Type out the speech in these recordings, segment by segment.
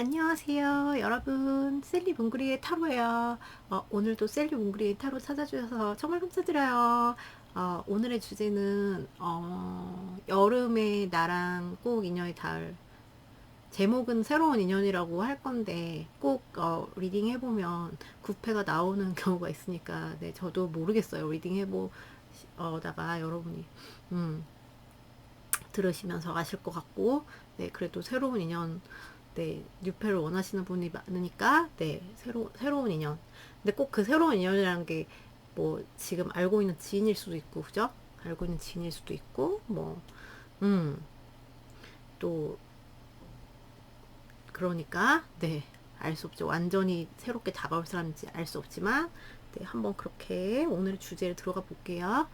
안녕하세요, 여러분. 셀리 뭉그리의 타로예요. 오늘도 셀리 뭉그리의 타로 찾아주셔서 정말 감사드려요. 오늘의 주제는 여름에 나랑 꼭 인연이 닿을, 제목은 새로운 인연이라고 할 건데 꼭 리딩 해보면 구패가 나오는 경우가 있으니까 네, 저도 모르겠어요. 리딩 해보다가 여러분이 음, 들으시면서 아실 것 같고, 네, 그래도 새로운 인연, 네, 뉴페를 원하시는 분이 많으니까, 네, 새로운 인연. 근데 꼭 그 새로운 인연이라는 게, 뭐, 지금 알고 있는 지인일 수도 있고, 그죠? 알고 있는 지인일 수도 있고, 뭐, 음, 또, 그러니까, 네, 알 수 없죠. 완전히 새롭게 다가올 사람인지 알 수 없지만, 네, 한번 그렇게 오늘의 주제를 들어가 볼게요.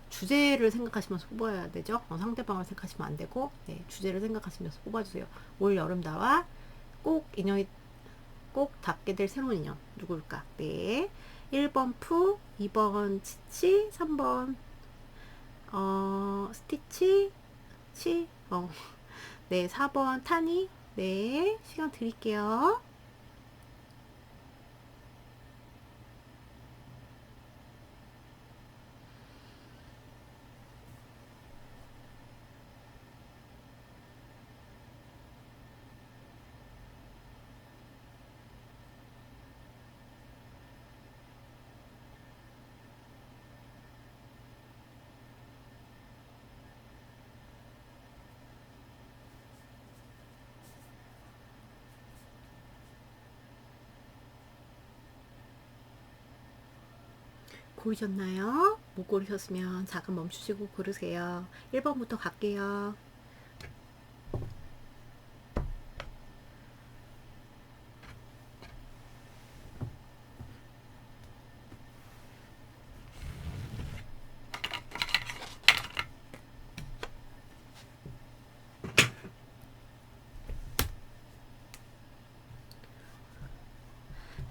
주제를 생각하시면서 뽑아야 되죠. 상대방을 생각하시면 안 되고, 네, 주제를 생각하시면서 뽑아주세요. 올 여름 나와 꼭 인연이 꼭 닿게 될 새로운 인연 누굴까? 네, 1번 푸, 2번 치치, 3번 스티치, 네, 4번 타니. 네, 시간 드릴게요. 고르셨나요? 못 고르셨으면 잠깐 멈추시고 고르세요. 1번부터 갈게요.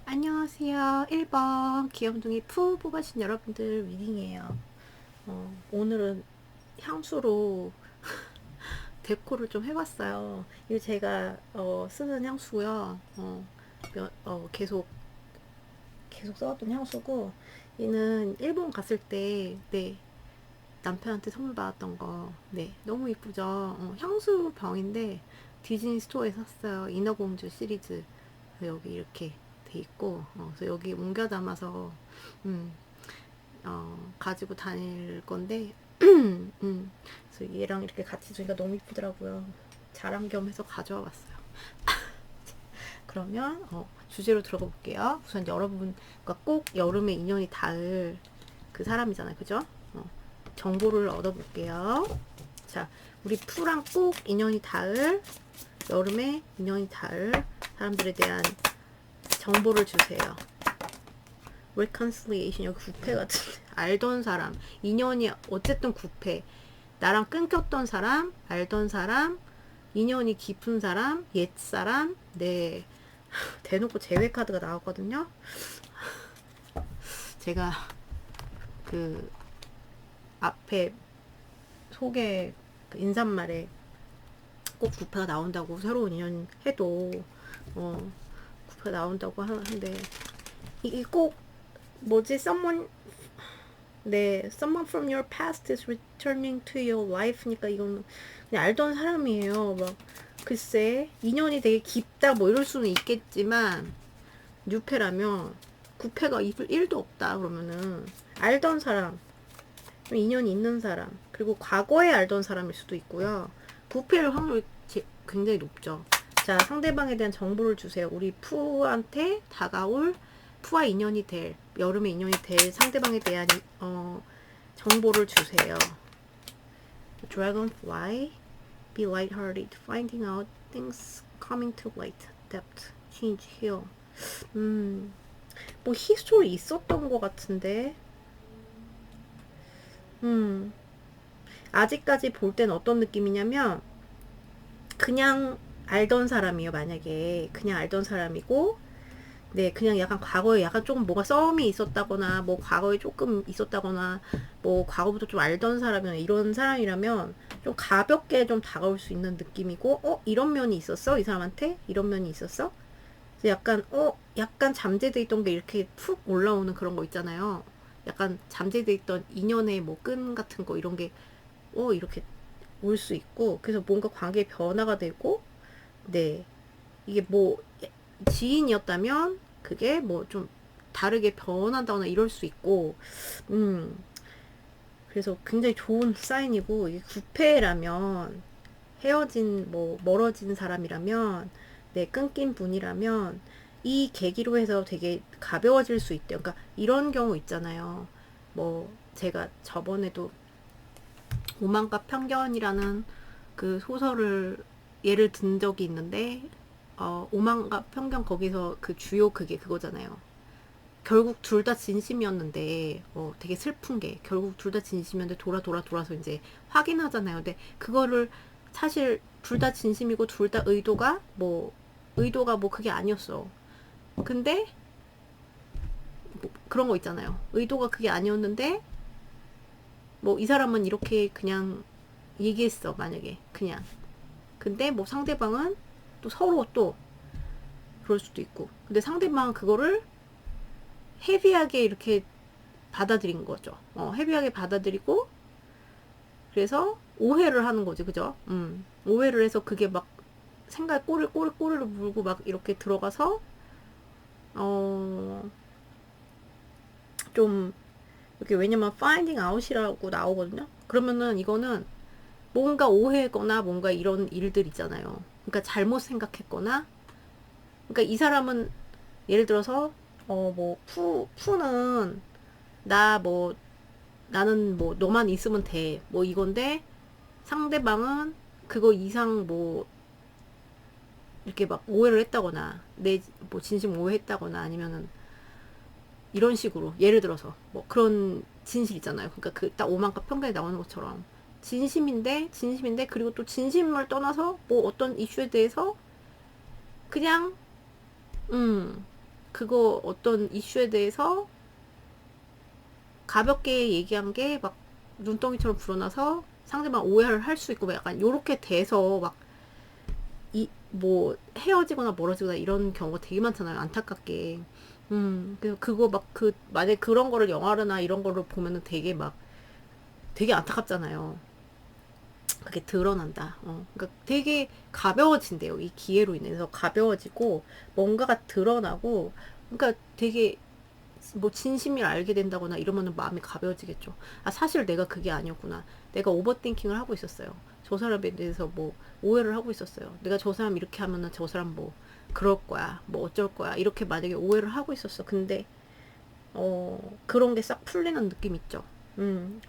안녕하세요. 1번 귀염둥이 푸 뽑아신 여러분들 리딩이에요. 오늘은 향수로 데코를 좀 해봤어요. 이거 제가 쓰는 향수고요. 계속 써왔던 향수고, 얘는 일본 갔을 때, 네, 남편한테 선물 받았던 거, 네, 너무 이쁘죠. 향수 병인데 디즈니 스토어에서 샀어요. 인어공주 시리즈. 여기 이렇게 돼 있고, 그래서 여기 옮겨 담아서 음, 가지고 다닐 건데, 그래서 얘랑 이렇게 같이 두니까 너무 이쁘더라고요. 자랑 겸 해서 가져와 봤어요. 그러면 주제로 들어가 볼게요. 우선 여러분과 꼭 여름에 인연이 닿을 그 사람이잖아요, 그죠? 정보를 얻어볼게요. 자, 우리 푸랑 꼭 인연이 닿을, 여름에 인연이 닿을 사람들에 대한 정보를 주세요. reconciliation, 여기 구패 같은데. 알던 사람, 인연이 어쨌든 구패. 나랑 끊겼던 사람, 알던 사람, 인연이 깊은 사람, 옛 사람, 네. 대놓고 제외 카드가 나왔거든요. 제가 그 앞에 소개 그 인사말에 꼭 구패가 나온다고, 새로운 인연 해도 구패가 나온다고 하는데, 이게 꼭 뭐지? someone from your past is returning to your life니까 이건 그냥 알던 사람이에요. 막 글쎄 인연이 되게 깊다 뭐 이럴 수는 있겠지만, 뉴페라면 구패가 1도 없다 그러면은 알던 사람, 인연이 있는 사람, 그리고 과거에 알던 사람일 수도 있고요. 부패일 확률이 굉장히 높죠. 자, 상대방에 대한 정보를 주세요. 우리 푸한테 다가올, 푸와 인연이 될, 여름에 인연이 될 상대방에 대한 정보를 주세요. Dragonfly, be lighthearted, finding out things coming to light, depth, change, heal. 뭐 히스토리 있었던 것 같은데, 음, 아직까지 볼 땐 어떤 느낌이냐면, 그냥 알던 사람이에요. 만약에 그냥 알던 사람이고, 네, 그냥 약간 과거에 약간 조금 뭐가 썸이 있었다거나, 뭐 과거에 조금 있었다거나, 뭐 과거부터 좀 알던 사람이나 이런 사람이라면 좀 가볍게 좀 다가올 수 있는 느낌이고, 이런 면이 있었어? 이 사람한테? 이런 면이 있었어? 그래서 약간, 약간 잠재돼 있던 게 이렇게 푹 올라오는 그런 거 있잖아요. 약간 잠재돼 있던 인연의 뭐 끈 같은 거 이런 게, 이렇게 올 수 있고, 그래서 뭔가 관계의 변화가 되고, 네. 이게 뭐 지인이었다면 그게 뭐 좀 다르게 변한다거나 이럴 수 있고, 음, 그래서 굉장히 좋은 사인이고, 이게 구패라면 헤어진 뭐 멀어진 사람이라면, 네, 끊긴 분이라면 이 계기로 해서 되게 가벼워질 수 있대요. 그러니까 이런 경우 있잖아요. 뭐 제가 저번에도 오만과 편견이라는 그 소설을 예를 든 적이 있는데, 오만과 편견 거기서 그 주요 그게 그거잖아요. 결국 둘 다 진심이었는데, 되게 슬픈 게 결국 둘 다 진심이었는데 돌아서 이제 확인하잖아요. 근데 그거를 사실 둘 다 진심이고 둘 다 의도가 뭐 그게 아니었어. 근데 뭐 그런 거 있잖아요. 의도가 그게 아니었는데 뭐 이 사람은 이렇게 그냥 얘기했어, 만약에 그냥. 근데 뭐 상대방은 또 서로 또 그럴 수도 있고. 근데 상대방은 그거를 헤비하게 이렇게 받아들인 거죠. 헤비하게 받아들이고, 그래서 오해를 하는 거지, 그죠? 오해를 해서 그게 막 생각 꼬리를 물고 막 이렇게 들어가서, 어, 좀, 이렇게 왜냐면 finding out이라고 나오거든요? 그러면은 이거는 뭔가 오해했거나 뭔가 이런 일들 있잖아요. 그러니까 잘못 생각했거나, 그러니까 이 사람은 예를 들어서, 뭐, 푸는 나 뭐, 나는 뭐 너만 있으면 돼. 뭐 이건데 상대방은 그거 이상 뭐 이렇게 막 오해를 했다거나 내 뭐 진심 오해했다거나 아니면은 이런 식으로 예를 들어서 뭐 그런 진실 있잖아요. 그러니까 그 딱 오만과 편견이 나오는 것처럼 진심인데 그리고 또 진심을 떠나서 뭐 어떤 이슈에 대해서 그냥 그거 어떤 이슈에 대해서 가볍게 얘기한 게 막 눈덩이처럼 불어나서 상대방 오해를 할 수 있고 약간 요렇게 돼서 막 뭐 헤어지거나 멀어지거나 이런 경우가 되게 많잖아요. 안타깝게. 그거 막 만약에 그런 거를 영화나 이런 거를 보면은 되게 안타깝잖아요. 그게 드러난다. 그러니까 되게 가벼워진대요. 이 기회로 인해서 가벼워지고 뭔가가 드러나고, 그러니까 되게 뭐 진심을 알게 된다거나 이러면은 마음이 가벼워지겠죠. 아, 사실 내가 그게 아니었구나. 내가 오버띵킹을 하고 있었어요. 저 사람에 대해서 뭐 오해를 하고 있었어요. 내가 저 사람 이렇게 하면은 저 사람 뭐 그럴 거야. 뭐 어쩔 거야. 이렇게 만약에 오해를 하고 있었어. 근데 그런 게 싹 풀리는 느낌 있죠.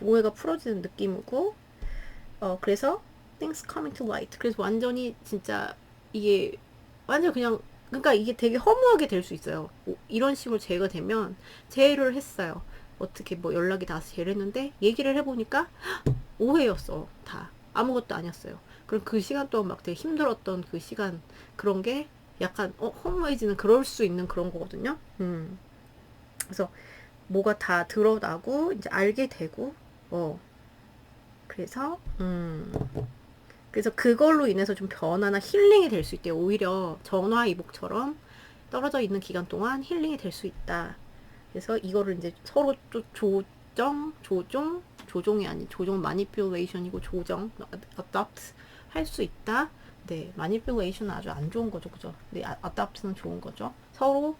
오해가 풀어지는 느낌이고, 그래서 things coming to light. 그래서 완전히 진짜 이게 완전 그냥, 그러니까 이게 되게 허무하게 될 수 있어요. 이런 식으로 재해가 되면 재해를 했어요. 어떻게 뭐 연락이 닿아서 재해를 했는데 얘기를 해보니까 오해였어. 다 아무것도 아니었어요. 그럼 그 시간 동안 막 되게 힘들었던 그 시간, 그런 게 약간 허무해지는, 그럴 수 있는 그런 거거든요. 그래서 뭐가 다 드러나고 이제 알게 되고, 그래서 그래서 그걸로 인해서 좀 변화나 힐링이 될 수 있대요. 오히려 전화위복처럼 떨어져 있는 기간 동안 힐링이 될 수 있다. 그래서 이거를 이제 서로 또 조종이 아닌, 조종 마니플레이션이고 조정, adopt 할 수 있다. 네, 마니플레이션은 아주 안 좋은 거죠, 그죠? 네, adopt는 좋은 거죠. 서로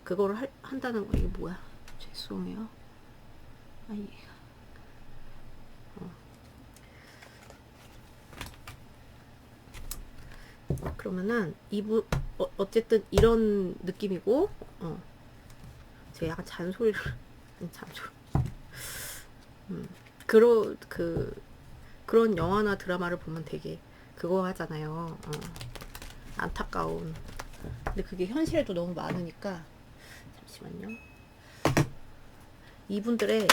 그거를 한다는 거. 이게 뭐야? 죄송해요. 아니, 그러면은 이부 어쨌든 이런 느낌이고, 제가 약간 잔소리를 아니, 잔소리. 그런 영화나 드라마를 보면 되게 그거 하잖아요. 안타까운. 근데 그게 현실에도 너무 많으니까. 잠시만요. 이분들의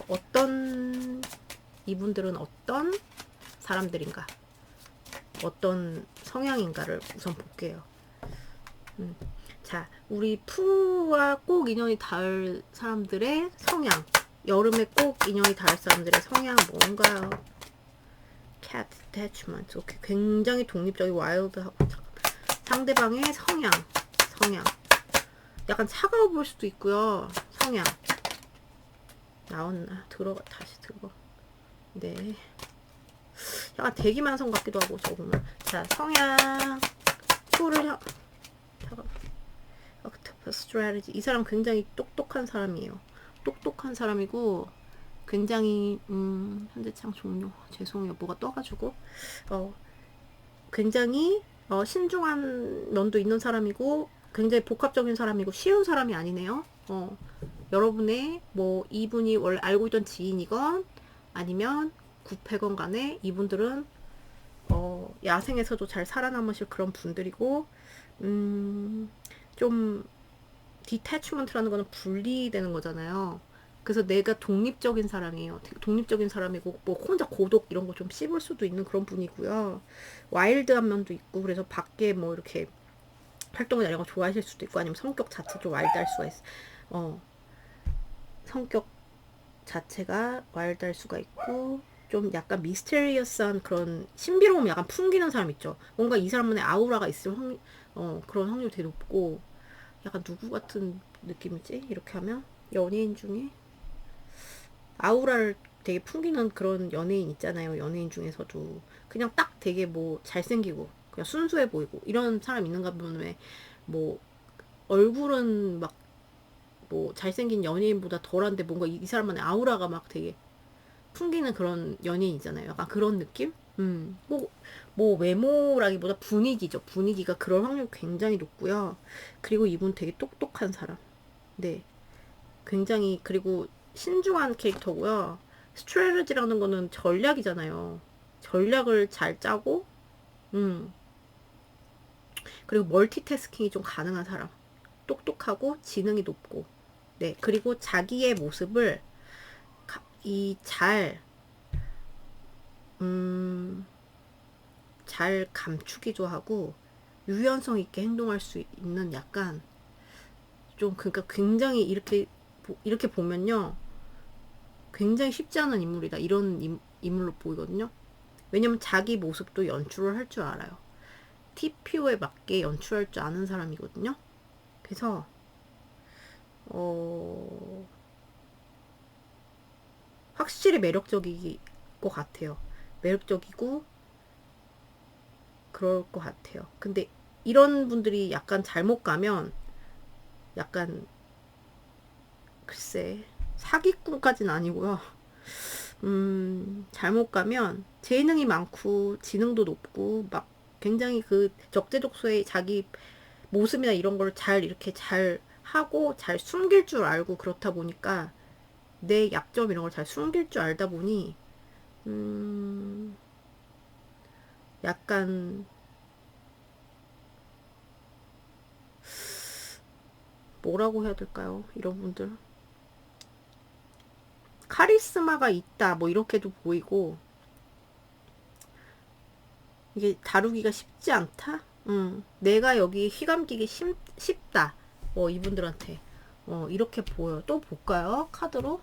어떤 이분들은 어떤 사람들인가, 어떤 성향인가를 우선 볼게요. 자, 우리 푸와 꼭 인연이 닿을 사람들의 성향. 여름에 꼭 인연이 닿을 사람들의 성향 뭔가요? cat attachment. 오케이. 굉장히 독립적인 와일드하고 상대방의 성향. 약간 차가워 보일 수도 있고요. 성향. 나왔나? 다시 들어가. 네. 약간 대기만성 같기도 하고, 저거는. 자, 성향. 잠깐. strategy. 이 사람 굉장히 똑똑한 사람이에요. 똑똑한 사람이고, 굉장히, 현대창 종료. 죄송해요. 뭐가 떠가지고. 굉장히, 신중한 면도 있는 사람이고, 굉장히 복합적인 사람이고, 쉬운 사람이 아니네요. 여러분의, 이분이 원래 알고 있던 지인이건, 아니면, 구패건 간에, 이분들은, 야생에서도 잘 살아남으실 그런 분들이고, 좀, 디태치먼트라는 거는 분리되는 거잖아요. 그래서 내가 독립적인 사람이에요. 독립적인 사람이고 혼자 고독 이런 거 좀 씹을 수도 있는 그런 분이고요. 와일드한 면도 있고 그래서 밖에 이렇게 활동을 이런 거 좋아하실 수도 있고 아니면 성격 자체 좀 와일드할 수가 있어. 성격 자체가 와일드할 수가 있고 좀 약간 미스테리어스한 그런 신비로움 약간 풍기는 사람 있죠. 뭔가 이 사람만의 아우라가 있을 그런 확률이 되게 높고 약간 누구 같은 느낌이지? 이렇게 하면 연예인 중에 아우라를 되게 풍기는 그런 연예인 있잖아요. 연예인 중에서도 그냥 딱 되게 잘생기고 그냥 순수해 보이고 이런 사람 있는가 보면 뭐 얼굴은 막 잘생긴 연예인보다 덜한데 뭔가 이 사람만의 아우라가 막 되게 풍기는 그런 연예인 있잖아요. 약간 그런 느낌? 외모라기보다 분위기죠. 분위기가 그럴 확률이 굉장히 높고요. 그리고 이분 되게 똑똑한 사람. 네. 굉장히, 그리고 신중한 캐릭터고요. 스트레러지라는 거는 전략이잖아요. 전략을 잘 짜고, 그리고 멀티태스킹이 좀 가능한 사람. 똑똑하고 지능이 높고, 네. 그리고 자기의 모습을 잘 감추기도 하고, 유연성 있게 행동할 수 있는 약간, 그러니까 굉장히 이렇게 보면요. 굉장히 쉽지 않은 인물이다. 이런 인물로 보이거든요. 왜냐면 자기 모습도 연출을 할 줄 알아요. TPO에 맞게 연출할 줄 아는 사람이거든요. 그래서 확실히 매력적일 것 같아요. 매력적이고 그럴 것 같아요. 근데 이런 분들이 약간 잘못 가면 약간 글쎄 사기꾼까지는 아니고요. 잘못 가면 재능이 많고 지능도 높고 막 굉장히 그 적재적소에 자기 모습이나 이런 걸 잘 이렇게 잘 하고 잘 숨길 줄 알고 그렇다 보니까 내 약점 이런 걸 잘 숨길 줄 알다 보니 약간 뭐라고 해야 될까요? 이런 분들 카리스마가 있다 이렇게도 보이고 이게 다루기가 쉽지 않다? 내가 여기 휘감기기 쉽다. 이분들한테. 이렇게 보여요. 또 볼까요? 카드로?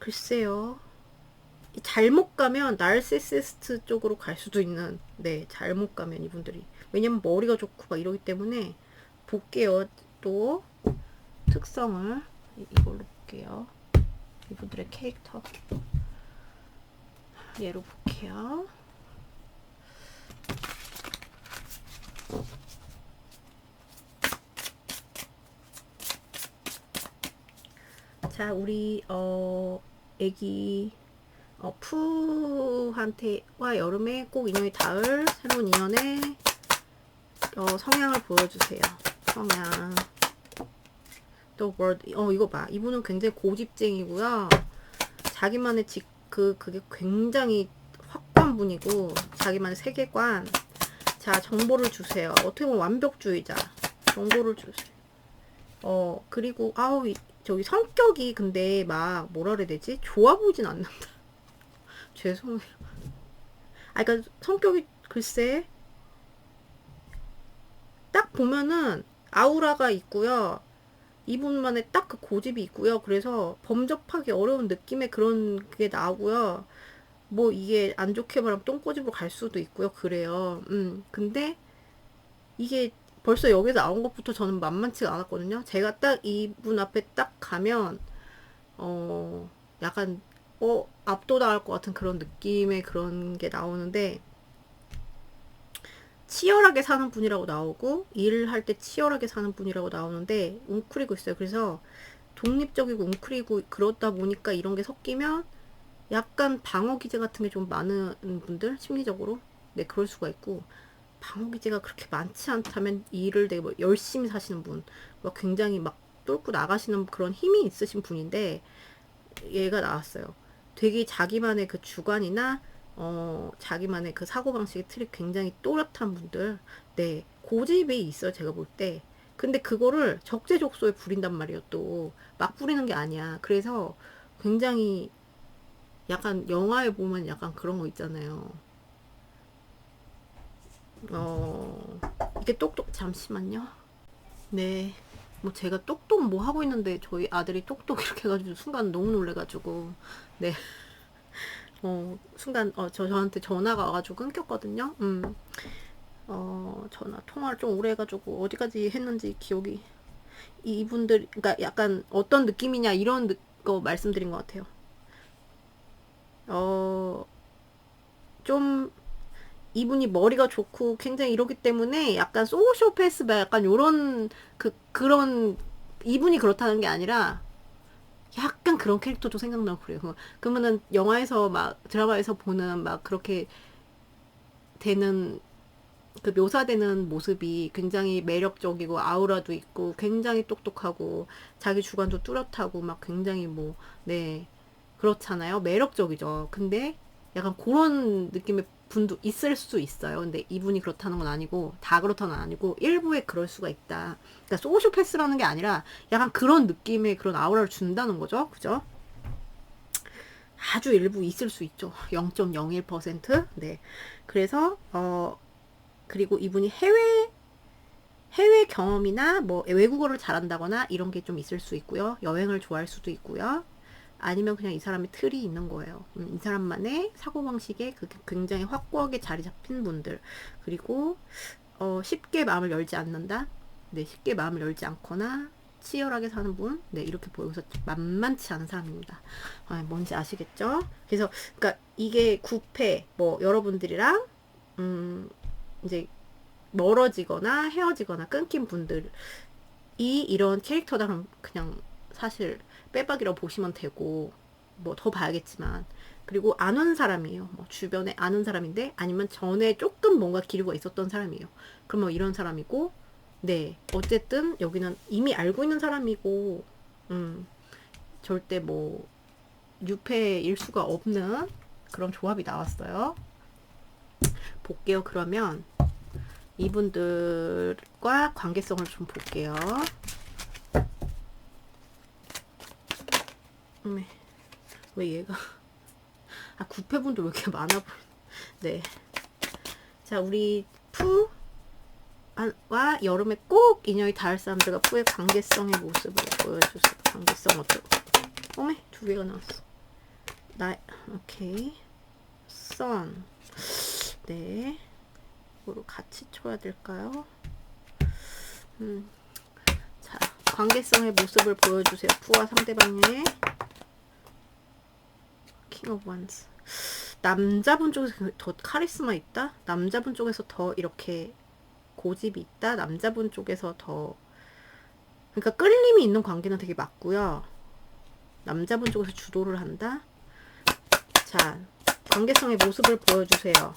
글쎄요. 잘못 가면 나르시시스트 쪽으로 갈 수도 있는, 네, 잘못 가면 이분들이. 왜냐면 머리가 좋고 막 이러기 때문에 볼게요. 또 특성을 이걸로 볼게요. 이분들의 캐릭터. 얘로 볼게요. 자, 우리 애기 푸한테와 여름에 꼭 인연이 닿을 새로운 인연의 성향을 보여주세요. 성향. The word. 이거 봐. 이분은 굉장히 고집쟁이고요. 자기만의 그게 굉장히 확고한 분이고 자기만의 세계관. 자, 정보를 주세요. 어떻게 보면 완벽주의자. 정보를 주세요. 그리고 저기 성격이 근데 막 뭐라 그래야 되지? 좋아 보이진 않는다. 죄송해요. 그러니까 성격이 글쎄 딱 보면은 아우라가 있고요. 이분만의 딱 그 고집이 있고요. 그래서 범접하기 어려운 느낌의 그런 게 나오고요. 뭐 이게 안 좋게 말하면 똥꼬집으로 갈 수도 있고요. 그래요. 근데 이게 벌써 여기서 나온 것부터 저는 만만치가 않았거든요. 제가 딱 이분 앞에 딱 가면 약간 압도당할 것 같은 그런 느낌의 그런 게 나오는데, 치열하게 사는 분이라고 나오고 일을 할 때 치열하게 사는 분이라고 나오는데 웅크리고 있어요. 그래서 독립적이고 웅크리고 그러다 보니까 이런 게 섞이면 약간 방어 기제 같은 게 좀 많은 분들 심리적으로, 네, 그럴 수가 있고, 방어 기제가 그렇게 많지 않다면 일을 되게 뭐 열심히 사시는 분, 막 굉장히 막 뚫고 나가시는 그런 힘이 있으신 분인데 얘가 나왔어요. 되게 자기만의 그 주관이나 자기만의 그 사고방식의 틀이 굉장히 또렷한 분들, 네, 고집이 있어요, 제가 볼 때. 근데 그거를 적재적소에 부린단 말이에요. 또 막 부리는 게 아니야. 그래서 굉장히 약간 영화에 보면 약간 그런 거 있잖아요. 어, 이게 똑똑, 잠시만요. 네. 뭐 제가 똑똑 뭐 하고 있는데 저희 아들이 똑똑 이렇게 해가지고 순간 너무 놀래가지고, 네. 순간, 저한테 전화가 와가지고 끊겼거든요. 전화 통화를 좀 오래 해가지고 어디까지 했는지 기억이, 이분들, 그러니까 약간 어떤 느낌이냐 이런 거 말씀드린 것 같아요. 어, 좀 이분이 머리가 좋고 굉장히 이러기 때문에 약간 소시오패스 약간 요런 그런, 이분이 그렇다는 게 아니라 약간 그런 캐릭터도 생각나고 그래요. 그러면은 영화에서 막 드라마에서 보는 막 그렇게 되는 그 묘사되는 모습이 굉장히 매력적이고 아우라도 있고 굉장히 똑똑하고 자기 주관도 뚜렷하고 막 굉장히 뭐, 네, 그렇잖아요. 매력적이죠. 근데 약간 그런 느낌의 분도 있을 수 있어요. 근데 이분이 그렇다는 건 아니고, 다 그렇다는 건 아니고 일부에 그럴 수가 있다. 그러니까 소시오패스라는 게 아니라 약간 그런 느낌의 그런 아우라를 준다는 거죠. 그죠? 아주 일부 있을 수 있죠. 0.01%. 네. 그래서 그리고 이분이 해외 경험이나 뭐 외국어를 잘한다거나 이런 게 좀 있을 수 있고요. 여행을 좋아할 수도 있고요. 아니면 그냥 이 사람의 틀이 있는 거예요. 이 사람만의 사고방식에 그게 굉장히 확고하게 자리 잡힌 분들. 그리고 쉽게 마음을 열지 않는다. 네, 쉽게 마음을 열지 않거나 치열하게 사는 분. 네, 이렇게 보여서 만만치 않은 사람입니다. 뭔지 아시겠죠? 그래서 그러니까 이게 구패 뭐 여러분들이랑 이제 멀어지거나 헤어지거나 끊긴 분들이 이런 캐릭터다 그럼 그냥 사실 빼박이라고 보시면 되고, 뭐 더 봐야겠지만, 그리고 아는 사람이에요. 뭐 주변에 아는 사람인데 아니면 전에 조금 뭔가 기류가 있었던 사람이에요. 그러면 이런 사람이고, 네, 어쨌든 여기는 이미 알고 있는 사람이고, 절대 뭐 유패일 수가 없는 그런 조합이 나왔어요. 볼게요. 그러면 이분들과 관계성을 좀 볼게요. 왜 얘가 구패분들 왜 이렇게 많아 보여. 네. 자, 우리 푸와 여름에 꼭 인연이 닿을 사람들과 푸의 관계성의 모습을 보여주세요. 관계성 어쩌고. 어메, 두 개가 나왔어. 오케이. 선. 네. 이거로 같이 쳐야 될까요? 자, 관계성의 모습을 보여주세요. 푸와 상대방의 킹 오브 원스. 남자분 쪽에서 더 카리스마 있다? 남자분 쪽에서 더 이렇게 고집이 있다? 남자분 쪽에서 더, 그러니까 끌림이 있는 관계는 되게 맞고요. 남자분 쪽에서 주도를 한다? 자, 관계성의 모습을 보여주세요.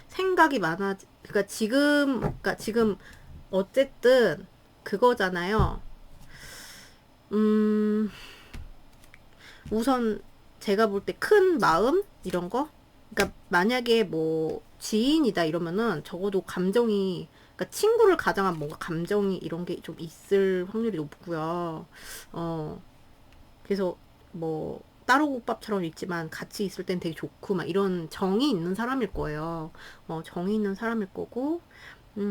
생각이 많아. 그러니까 지금 어쨌든 그거잖아요. 우선 제가 볼 때 큰 마음 이런 거. 그러니까 만약에 뭐 지인이다 이러면은 적어도 감정이, 그러니까 친구를 가장한 뭔가 감정이 이런 게 좀 있을 확률이 높고요. 그래서 뭐 따로 국밥처럼 있지만 같이 있을 땐 되게 좋고 막 이런 정이 있는 사람일 거예요. 정이 있는 사람일 거고 왜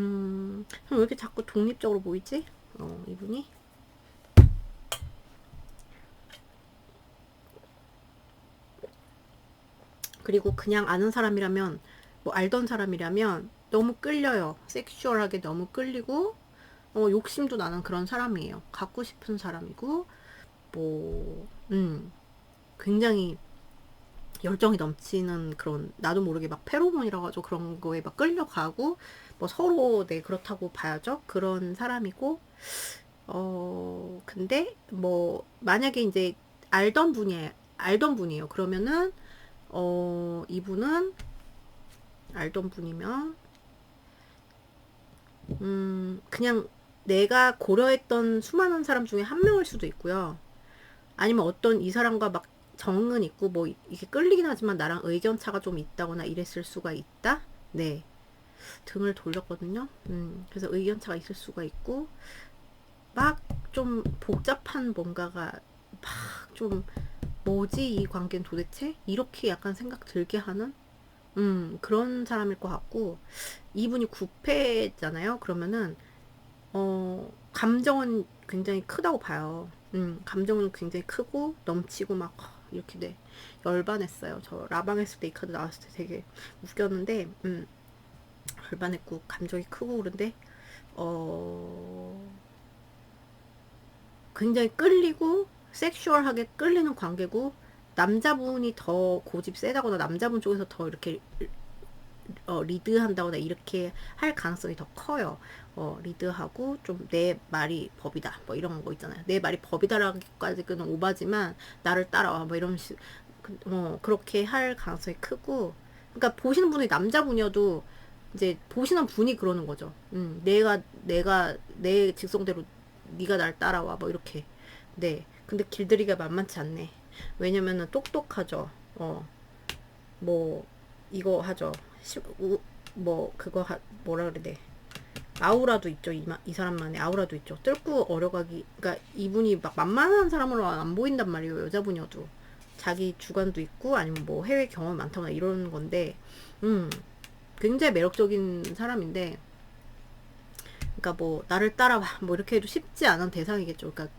이렇게 자꾸 독립적으로 보이지? 이분이 그리고 그냥 아는 사람이라면 뭐 알던 사람이라면 너무 끌려요. 섹슈얼하게 너무 끌리고 욕심도 나는 그런 사람이에요. 갖고 싶은 사람이고 뭐 굉장히 열정이 넘치는 그런 나도 모르게 막 페로몬이라 가지고 그런 거에 막 끌려가고 뭐 서로 네 그렇다고 봐야죠. 그런 사람이고 근데 뭐 만약에 이제 알던 분이에요. 그러면은 이분은 알던 분이면 그냥 내가 고려했던 수많은 사람 중에 한 명일 수도 있고요. 아니면 어떤 이 사람과 막 정은 있고 뭐 이게 끌리긴 하지만 나랑 의견 차가 좀 있다거나 이랬을 수가 있다. 네. 등을 돌렸거든요. 그래서 의견 차가 있을 수가 있고 막 좀 복잡한 뭔가가 막 좀 뭐지 이 관계는 도대체 이렇게 약간 생각 들게 하는 그런 사람일 것 같고 이분이 구패잖아요. 그러면은 감정은 굉장히 크다고 봐요. 감정은 굉장히 크고 넘치고 막 이렇게 돼. 열반했어요. 저 라방 했을 때 이 카드 나왔을 때 되게 웃겼는데, 열반했고 감정이 크고 그런데 굉장히 끌리고 섹슈얼하게 끌리는 관계고 남자분이 더 고집 세다거나 남자분 쪽에서 더 이렇게 리드한다거나 이렇게 할 가능성이 더 커요. 리드하고 좀 내 말이 법이다. 뭐 이런 거 있잖아요. 내 말이 법이다라기까지는 오바지만 나를 따라와. 뭐 이런 그렇게 할 가능성이 크고. 그러니까 보시는 분이 남자분이어도 이제 보시는 분이 그러는 거죠. 내가 내 직성대로 네가 날 따라와. 뭐 이렇게. 네. 근데 길들이기가 만만치 않네. 왜냐면은 똑똑하죠. 뭐 이거 하죠. 뭐 그거 뭐라 그래 돼. 아우라도 있죠. 이 사람만의 아우라도 있죠. 뚫고 어려가기. 그러니까 이분이 막 만만한 사람으로 안 보인단 말이에요. 여자분이어도 자기 주관도 있고 아니면 뭐 해외 경험 많다거나 이런 건데, 굉장히 매력적인 사람인데, 그러니까 뭐 나를 따라와 뭐 이렇게 해도 쉽지 않은 대상이겠죠. 그러니까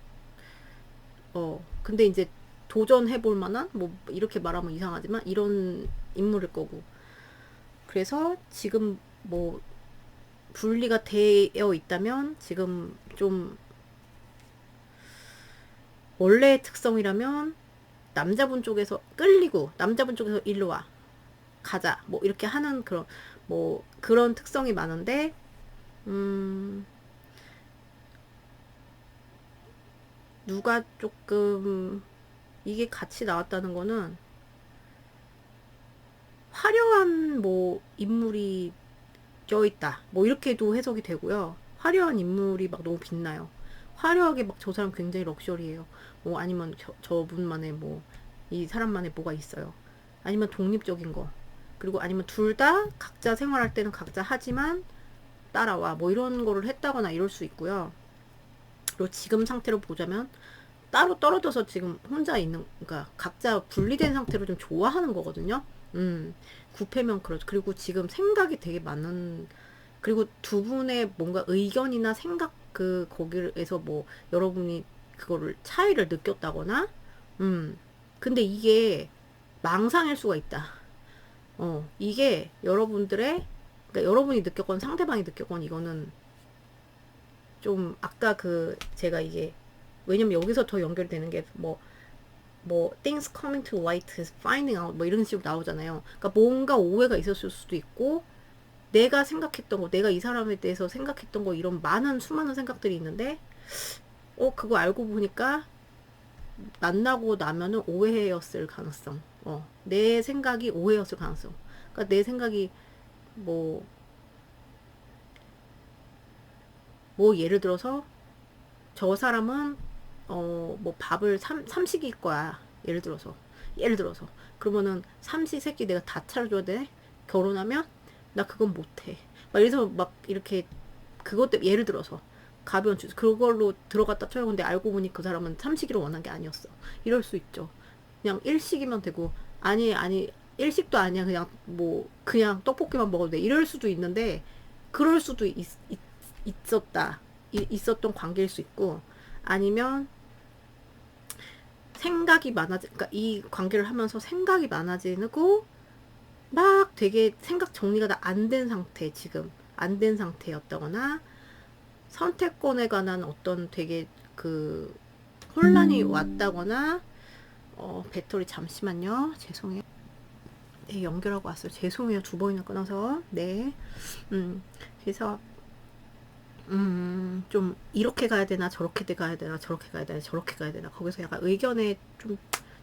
근데 이제 도전해 볼 만한 뭐 이렇게 말하면 이상하지만 이런 인물일 거고. 그래서 지금 뭐 분리가 되어 있다면 지금 좀 원래의 특성이라면 남자분 쪽에서 끌리고 남자분 쪽에서 일로 와 가자 뭐 이렇게 하는 그런 뭐 그런 특성이 많은데 누가 조금 이게 같이 나왔다는 거는 화려한 뭐 인물이 껴있다. 뭐 이렇게도 해석이 되고요. 화려한 인물이 막 너무 빛나요. 화려하게 막 저 사람 굉장히 럭셔리해요. 뭐 아니면 저분만의 뭐 이 사람만의 뭐가 있어요. 아니면 독립적인 거. 그리고 아니면 둘 다 각자 생활할 때는 각자 하지만 따라와. 뭐 이런 거를 했다거나 이럴 수 있고요. 그리고 지금 상태로 보자면 따로 떨어져서 지금 혼자 있는, 그러니까 각자 분리된 상태로 좀 좋아하는 거거든요. 구패면 그렇죠. 그리고 지금 생각이 되게 많은, 그리고 두 분의 뭔가 의견이나 생각 거기에서 뭐 여러분이 그거를 차이를 느꼈다거나, 근데 이게 망상일 수가 있다. 이게 여러분들의, 그러니까 여러분이 느꼈건 상대방이 느꼈건 이거는 좀 아까 제가 이게 왜냐면 여기서 더 연결되는 게 뭐 things coming to light is finding out 뭐 이런 식으로 나오잖아요. 그러니까 뭔가 오해가 있었을 수도 있고 내가 생각했던 거, 내가 이 사람에 대해서 생각했던 거 이런 많은 수많은 생각들이 있는데 그거 알고 보니까 만나고 나면은 오해였을 가능성. 내 생각이 오해였을 가능성. 그러니까 내 생각이 뭐 예를 들어서 저 사람은 뭐 밥을 삼식일 거야. 예를 들어서 그러면은 삼시세끼 내가 다 차려줘야 돼. 결혼하면 나 그건 못해. 막 이래서 막 이렇게 그것 때문에 예를 들어서 가벼운 주제 그걸로 들어갔다 쳐요. 근데 알고 보니 그 사람은 삼식이를 원한 게 아니었어. 이럴 수 있죠. 그냥 일식이면 되고, 아니 일식도 아니야. 그냥 뭐 그냥 떡볶이만 먹어도 돼. 이럴 수도 있는데, 그럴 수도 있었다. 있었던 관계일 수 있고, 아니면 생각이 그러니까 이 관계를 하면서 생각이 많아지고, 막 되게 생각 정리가 다 안 된 상태, 지금 안 된 상태였다거나, 선택권에 관한 어떤 되게 그 혼란이 왔다거나, 배터리 잠시만요. 죄송해요. 네, 연결하고 왔어요. 죄송해요. 두 번이나 끊어서. 네. 그래서 좀 이렇게 가야 되나 저렇게 가야 되나 저렇게 가야 되나 저렇게 가야 되나, 거기서 약간 의견에 좀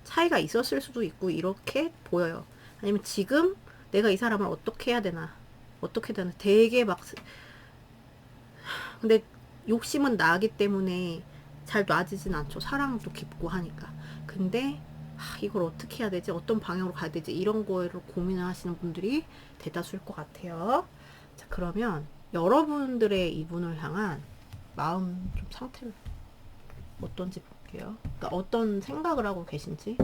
차이가 있었을 수도 있고, 이렇게 보여요. 아니면 지금 내가 이 사람을 어떻게 해야 되나, 어떻게 되나, 되게 막, 근데 욕심은 나기 때문에 잘 놔지진 않죠. 사랑도 깊고 하니까. 근데 이걸 어떻게 해야 되지, 어떤 방향으로 가야 되지, 이런 거를 고민을 하시는 분들이 대다수일 것 같아요. 자, 그러면 여러분들의 이분을 향한 마음 좀 상태를 어떤지 볼게요. 그러니까 어떤 생각을 하고 계신지.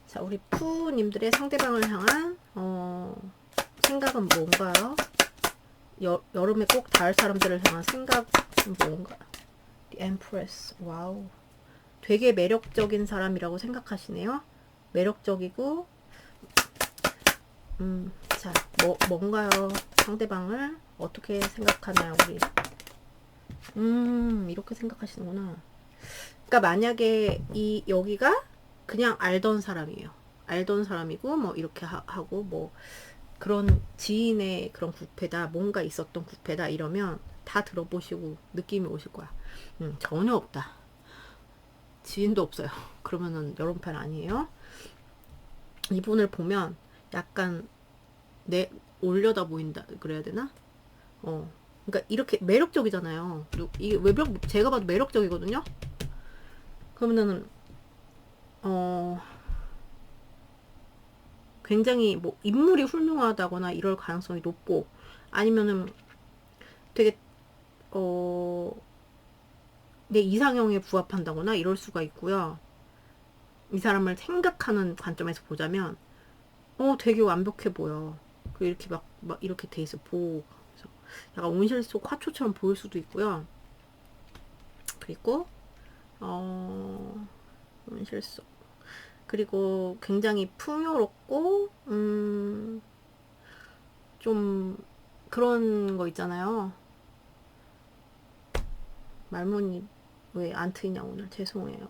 자, 우리 푸님들의 상대방을 향한 생각은 뭔가요? 여름에 꼭 닿을 사람들을 향한 생각은 뭔가? The Empress. 와우. 되게 매력적인 사람이라고 생각하시네요. 매력적이고, 자, 뭔가요? 상대방을 어떻게 생각하나요, 우리? 이렇게 생각하시는구나. 그러니까 만약에 여기가 그냥 알던 사람이에요. 알던 사람이고, 뭐, 이렇게 하고, 뭐, 그런 지인의 그런 구패다, 뭔가 있었던 구패다, 이러면 다 들어보시고 느낌이 오실 거야. 전혀 없다. 지인도 없어요. 그러면은 여론편 아니에요. 이분을 보면 약간 올려다 보인다 그래야 되나? 그러니까 이렇게 매력적이잖아요. 이게 제가 봐도 매력적이거든요. 그러면은 굉장히 뭐 인물이 훌륭하다거나 이럴 가능성이 높고, 아니면은 되게 내 이상형에 부합한다거나 이럴 수가 있고요. 이 사람을 생각하는 관점에서 보자면 되게 완벽해 보여. 이렇게 막 이렇게 돼 있어. 그래서 약간 온실 속 화초처럼 보일 수도 있고요. 그리고 온실 속, 그리고 굉장히 풍요롭고 좀 그런 거 있잖아요. 말문이 왜 안 트이냐 오늘. 죄송해요.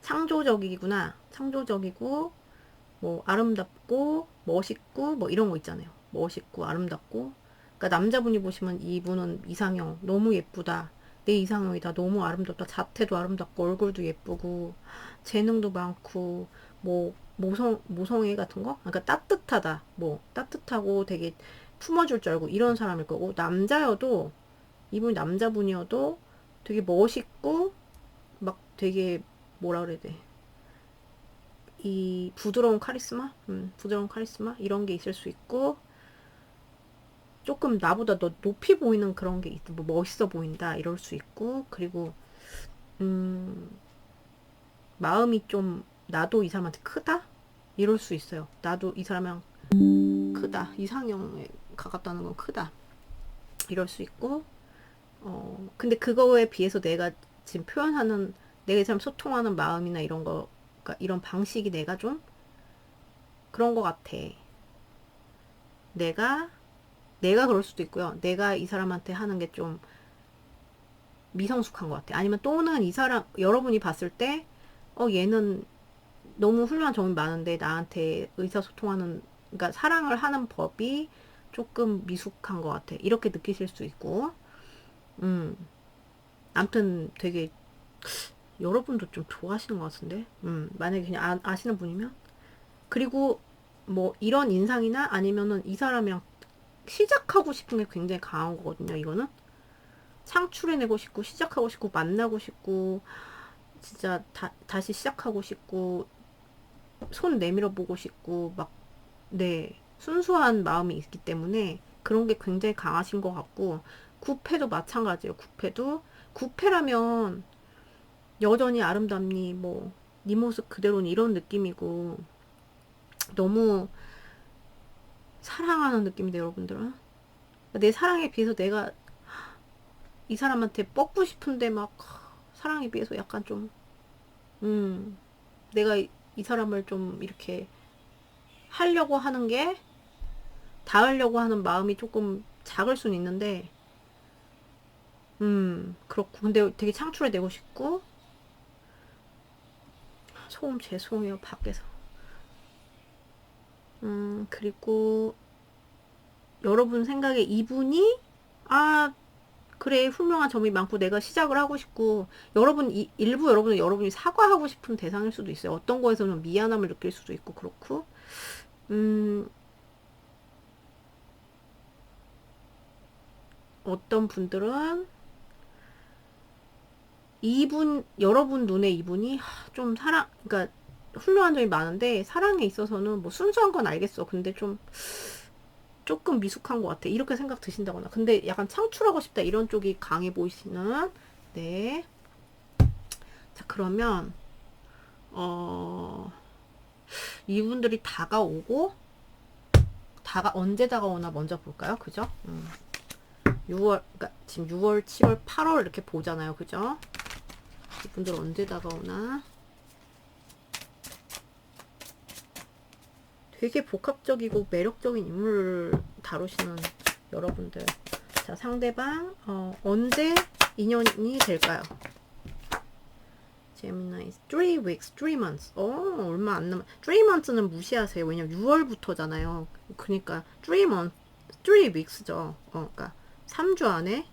창조적이구나. 창조적이고, 뭐 아름답고 멋있고 뭐 이런 거 있잖아요. 멋있고 아름답고. 그러니까 남자분이 보시면 이분은 이상형 너무 예쁘다, 내 이상형이다, 너무 아름답다, 자태도 아름답고 얼굴도 예쁘고 재능도 많고, 뭐 모성애 같은 거, 그러니까 따뜻하다, 뭐 따뜻하고 되게 품어줄 줄 알고, 이런 사람일 거고, 남자여도, 이분이 남자분이어도 되게 멋있고 막 되게 뭐라 그래야 돼, 이 부드러운 카리스마? 부드러운 카리스마? 이런 게 있을 수 있고, 조금 나보다 더 높이 보이는 그런 게 있어. 뭐 멋있어 보인다 이럴 수 있고, 그리고 음, 마음이 좀 나도 이 사람한테 크다? 이럴 수 있어요. 나도 이 사람이랑 크다. 이상형에 가깝다는 건 크다. 이럴 수 있고, 근데 그거에 비해서 내가 지금 표현하는, 내가 이 사람 소통하는 마음이나 이런 거, 그러니까 이런 방식이 내가 좀 그런 거 같아. 내가 그럴 수도 있고요. 내가 이 사람한테 하는 게 좀 미성숙한 것 같아. 아니면 또는 이 사람, 여러분이 봤을 때, 얘는 너무 훌륭한 점이 많은데 나한테 의사소통하는, 그러니까 사랑을 하는 법이 조금 미숙한 것 같아. 이렇게 느끼실 수 있고, 아무튼 되게 여러분도 좀 좋아하시는 것 같은데, 만약에 그냥 아시는 분이면. 그리고 뭐 이런 인상이나 아니면은 이 사람이랑 시작하고 싶은 게 굉장히 강한 거거든요. 이거는 창출해내고 싶고, 시작하고 싶고, 만나고 싶고, 진짜 다시 시작하고 싶고, 손 내밀어 보고 싶고 막 네, 순수한 마음이 있기 때문에 그런 게 굉장히 강하신 것 같고, 구패도 마찬가지예요. 구패라면 여전히 아름답니 뭐 네 모습 그대로니 이런 느낌이고, 너무 사랑하는 느낌인데 여러분들은 내 사랑에 비해서 내가 이 사람한테 뻗고 싶은데 막 사랑에 비해서 약간 좀 내가 이 사람을 좀 이렇게 하려고 하는 게, 닿으려고 하는 마음이 조금 작을 수는 있는데, 그렇고. 근데 되게 창출해내고 싶고, 소음 죄송해요, 밖에서. 그리고 여러분 생각에 이분이, 아, 그래, 훌륭한 점이 많고 내가 시작을 하고 싶고, 일부 여러분은 여러분이 사과하고 싶은 대상일 수도 있어요. 어떤 거에서는 미안함을 느낄 수도 있고, 그렇고. 음, 어떤 분들은 여러분 눈에 이분이 좀 그러니까 훌륭한 점이 많은데, 사랑에 있어서는 뭐 순수한 건 알겠어. 근데 조금 미숙한 것 같아. 이렇게 생각 드신다거나. 근데 약간 창출하고 싶다. 이런 쪽이 강해 보이시는. 네. 자, 그러면, 어, 이분들이 언제 다가오나 먼저 볼까요? 그죠? 6월, 그러니까 지금 6월, 7월, 8월 이렇게 보잖아요. 그죠? 이분들 언제 다가오나? 되게 복합적이고 매력적인 인물을 다루시는 여러분들. 자, 상대방, 언제 인연이 될까요? Gemini, 3 weeks, 3 months. 얼마 안 남아. 3 months는 무시하세요. 왜냐면 6월부터잖아요. 그러니까 3 months, 3 weeks죠. 그러니까 3주 안에.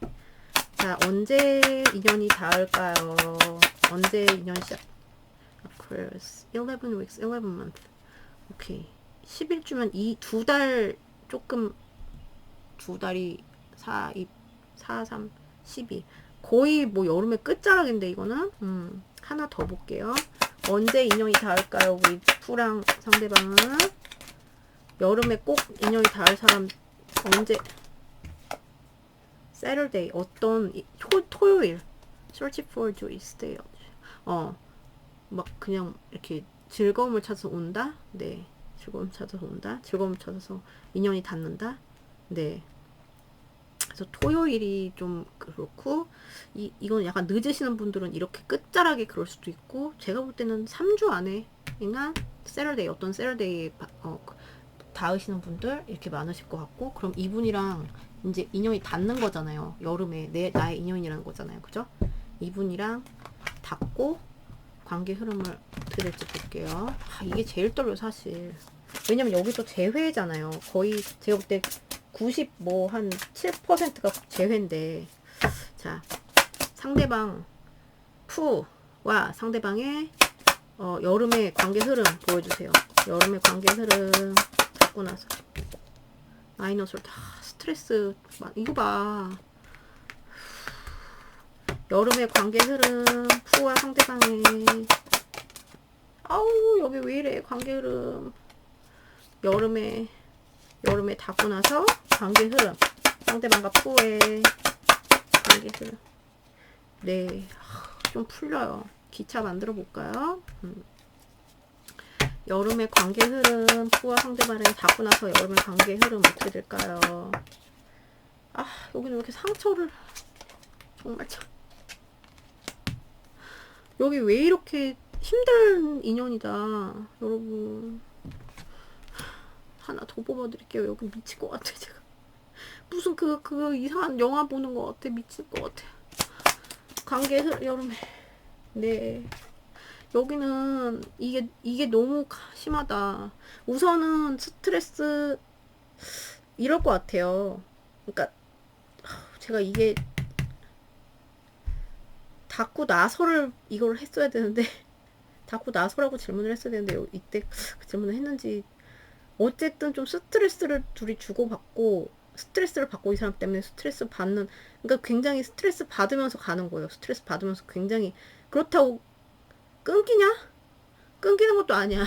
자, 언제 인연이 닿을까요? 언제 인연 시작? Aquarius, 11 weeks, 11 months. 오케이. 11주면 이 조금, 2달이 4, 2, 4, 3, 12. 거의 뭐 여름의 끝자락인데, 이거는. 하나 더 볼게요. 언제 인연이 닿을까요? 우리 푸랑 상대방은. 여름에 꼭 인연이 닿을 사람, 언제? Saturday, 토요일. Search for joy, stay. 막 그냥 이렇게 즐거움을 찾아서 온다? 네. 즐거움 찾아서 온다? 즐거움 찾아서 인연이 닿는다? 네. 그래서 토요일이 좀 그렇고, 이건 약간 늦으시는 분들은 이렇게 끝자락에 그럴 수도 있고, 제가 볼 때는 3주 안에나 어떤 세러데이에 닿으시는 분들 이렇게 많으실 것 같고, 그럼 이분이랑 이제 인연이 닿는 거잖아요. 여름에 나의 인연이라는 거잖아요. 그죠? 이분이랑 닿고 관계 흐름을 어떻게 될지 볼게요. 이게 제일 떨려 사실. 왜냐면 여기도 재회잖아요. 거의 제가 볼 때 90 뭐 한 7%가 재회인데. 자, 상대방 푸와 상대방의 여름의 관계 흐름 보여주세요. 여름의 관계 흐름 잡고 나서 마이너스로 스트레스 이거 봐. 여름의 관계 흐름 푸와 상대방의 아우 여기 왜 이래 관계 흐름 여름에 닿고 나서 관계 흐름 상대방과 푸의 관계 흐름 네 좀 풀려요. 기차 만들어 볼까요? 여름의 관계 흐름 푸와 상대방을 닿고 나서 여름의 관계 흐름 어떻게 될까요? 여기는 왜 이렇게 상처를 정말 참 여기 왜 이렇게 힘든 인연이다 여러분. 하나 더 뽑아드릴게요. 여기 미칠 것 같아 제가. 무슨 그 이상한 영화 보는 것 같아. 미칠 것 같아. 관계 여름에 네 여기는 이게 너무 심하다. 우선은 스트레스 이럴 것 같아요. 그러니까 제가 이게 닫고 나서를 이걸 했어야 되는데 닫고 나서라고 질문을 했어야 되는데 이때 그 질문을 했는지 어쨌든 좀 스트레스를 둘이 주고받고 스트레스를 받고 이 사람 때문에 스트레스 받는 그러니까 굉장히 스트레스 받으면서 가는 거예요. 스트레스 받으면서 굉장히 그렇다고 끊기냐? 끊기는 것도 아니야.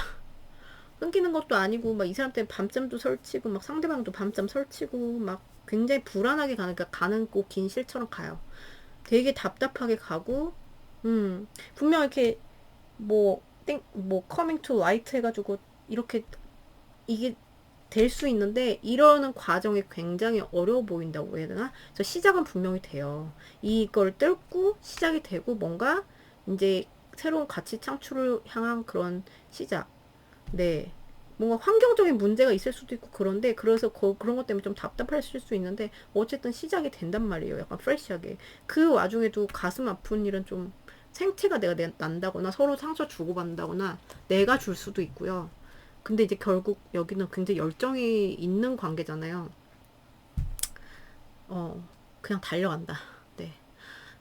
끊기는 것도 아니고 막 이 사람 때문에 밤잠도 설치고 막 상대방도 밤잠 설치고 막 굉장히 불안하게 가는, 그러니까 가는 꼭 긴 실처럼 가요. 되게 답답하게 가고, 분명 이렇게 뭐, 뭐, coming to light 해가지고, 이렇게, 이게 될 수 있는데, 이러는 과정이 굉장히 어려워 보인다고 해야 되나? 그래서 시작은 분명히 돼요. 이걸 뚫고 시작이 되고, 뭔가, 이제, 새로운 가치 창출을 향한 그런 시작. 네. 뭔가 환경적인 문제가 있을 수도 있고 그런데 그래서 그런 것 때문에 좀 답답하실 수 있는데 어쨌든 시작이 된단 말이에요. 약간 프레시하게. 그 와중에도 가슴 아픈 일은 좀 생태가 난다거나 서로 상처 주고받는다거나 내가 줄 수도 있고요. 근데 이제 결국 여기는 굉장히 열정이 있는 관계잖아요. 그냥 달려간다. 네.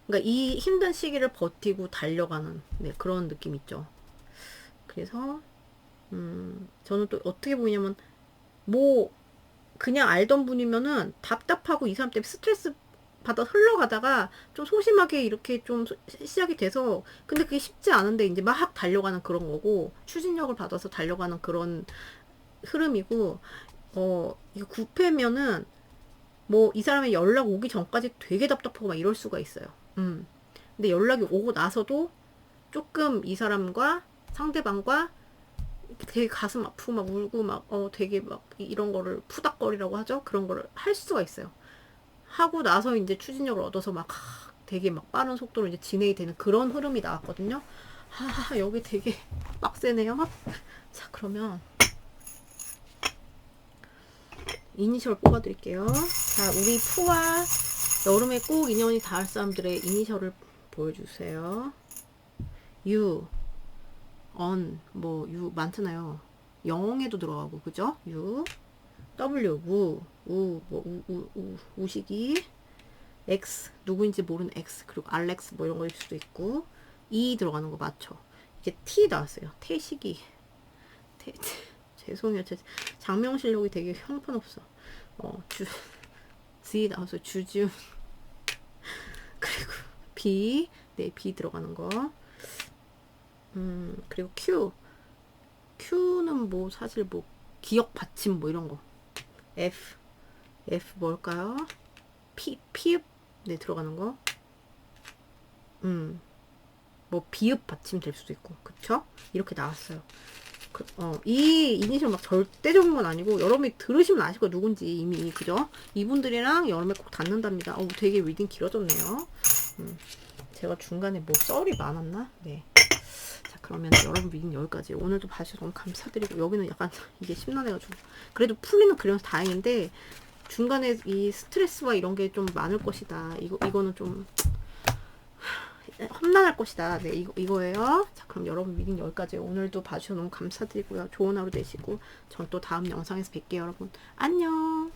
그러니까 이 힘든 시기를 버티고 달려가는 네, 그런 느낌 있죠. 그래서 저는 또 어떻게 보이냐면 뭐 그냥 알던 분이면은 답답하고 이 사람 때문에 스트레스 받아 흘러가다가 좀 소심하게 이렇게 좀 시작이 돼서 근데 그게 쉽지 않은데 이제 막 달려가는 그런 거고 추진력을 받아서 달려가는 그런 흐름이고 이거 구패면은 뭐 이 사람의 연락 오기 전까지 되게 답답하고 막 이럴 수가 있어요. 근데 연락이 오고 나서도 조금 이 사람과 상대방과 되게 가슴 아프고 막 울고 막 되게 막 이런 거를 푸닥거리라고 하죠. 그런 거를 할 수가 있어요. 하고 나서 이제 추진력을 얻어서 막 되게 막 빠른 속도로 이제 진행이 되는 그런 흐름이 나왔거든요. 여기 되게 빡세네요. 자, 그러면 이니셜 뽑아드릴게요. 자, 우리 푸와 여름에 꼭 인연이 닿을 사람들의 이니셜을 보여주세요. U, 뭐, U 많잖아요. 영에도 들어가고, 그죠? U, W, 우식이, X, 누구인지 모르는 X, 그리고 알렉스 뭐 이런 거일 수도 있고, E 들어가는 거 맞죠? 이제 T 나왔어요. 태식이. 죄송해요. 제 장명 실력이 되게 형편없어. Z 나왔어요. 주지훈. 그리고 B, 네, B 들어가는 거. 그리고 Q. Q는 뭐 사실 뭐 기억 받침 뭐 이런 거. F. F 뭘까요? 피읍 네 들어가는 거. 뭐 비읍 받침 될 수도 있고 그쵸? 이렇게 나왔어요. 이 이니셜 막 절대적인 건 아니고 여러분이 들으시면 아실 거예요. 누군지 이미 그죠? 이분들이랑 여름에 꼭 닿는답니다. 되게 리딩 길어졌네요. 제가 중간에 뭐 썰이 많았나? 네. 자, 그러면 여러분 리딩 여기까지. 오늘도 봐주셔서 너무 감사드리고 여기는 약간 이게 심란해가지고 그래도 풀리는 그려서 다행인데 중간에 이 스트레스와 이런 게 좀 많을 것이다. 이거는 좀 험난할 것이다. 네, 이거예요. 자, 그럼 여러분 리딩 여기까지. 오늘도 봐주셔서 너무 감사드리고요. 좋은 하루 되시고 전 또 다음 영상에서 뵐게요, 여러분. 안녕.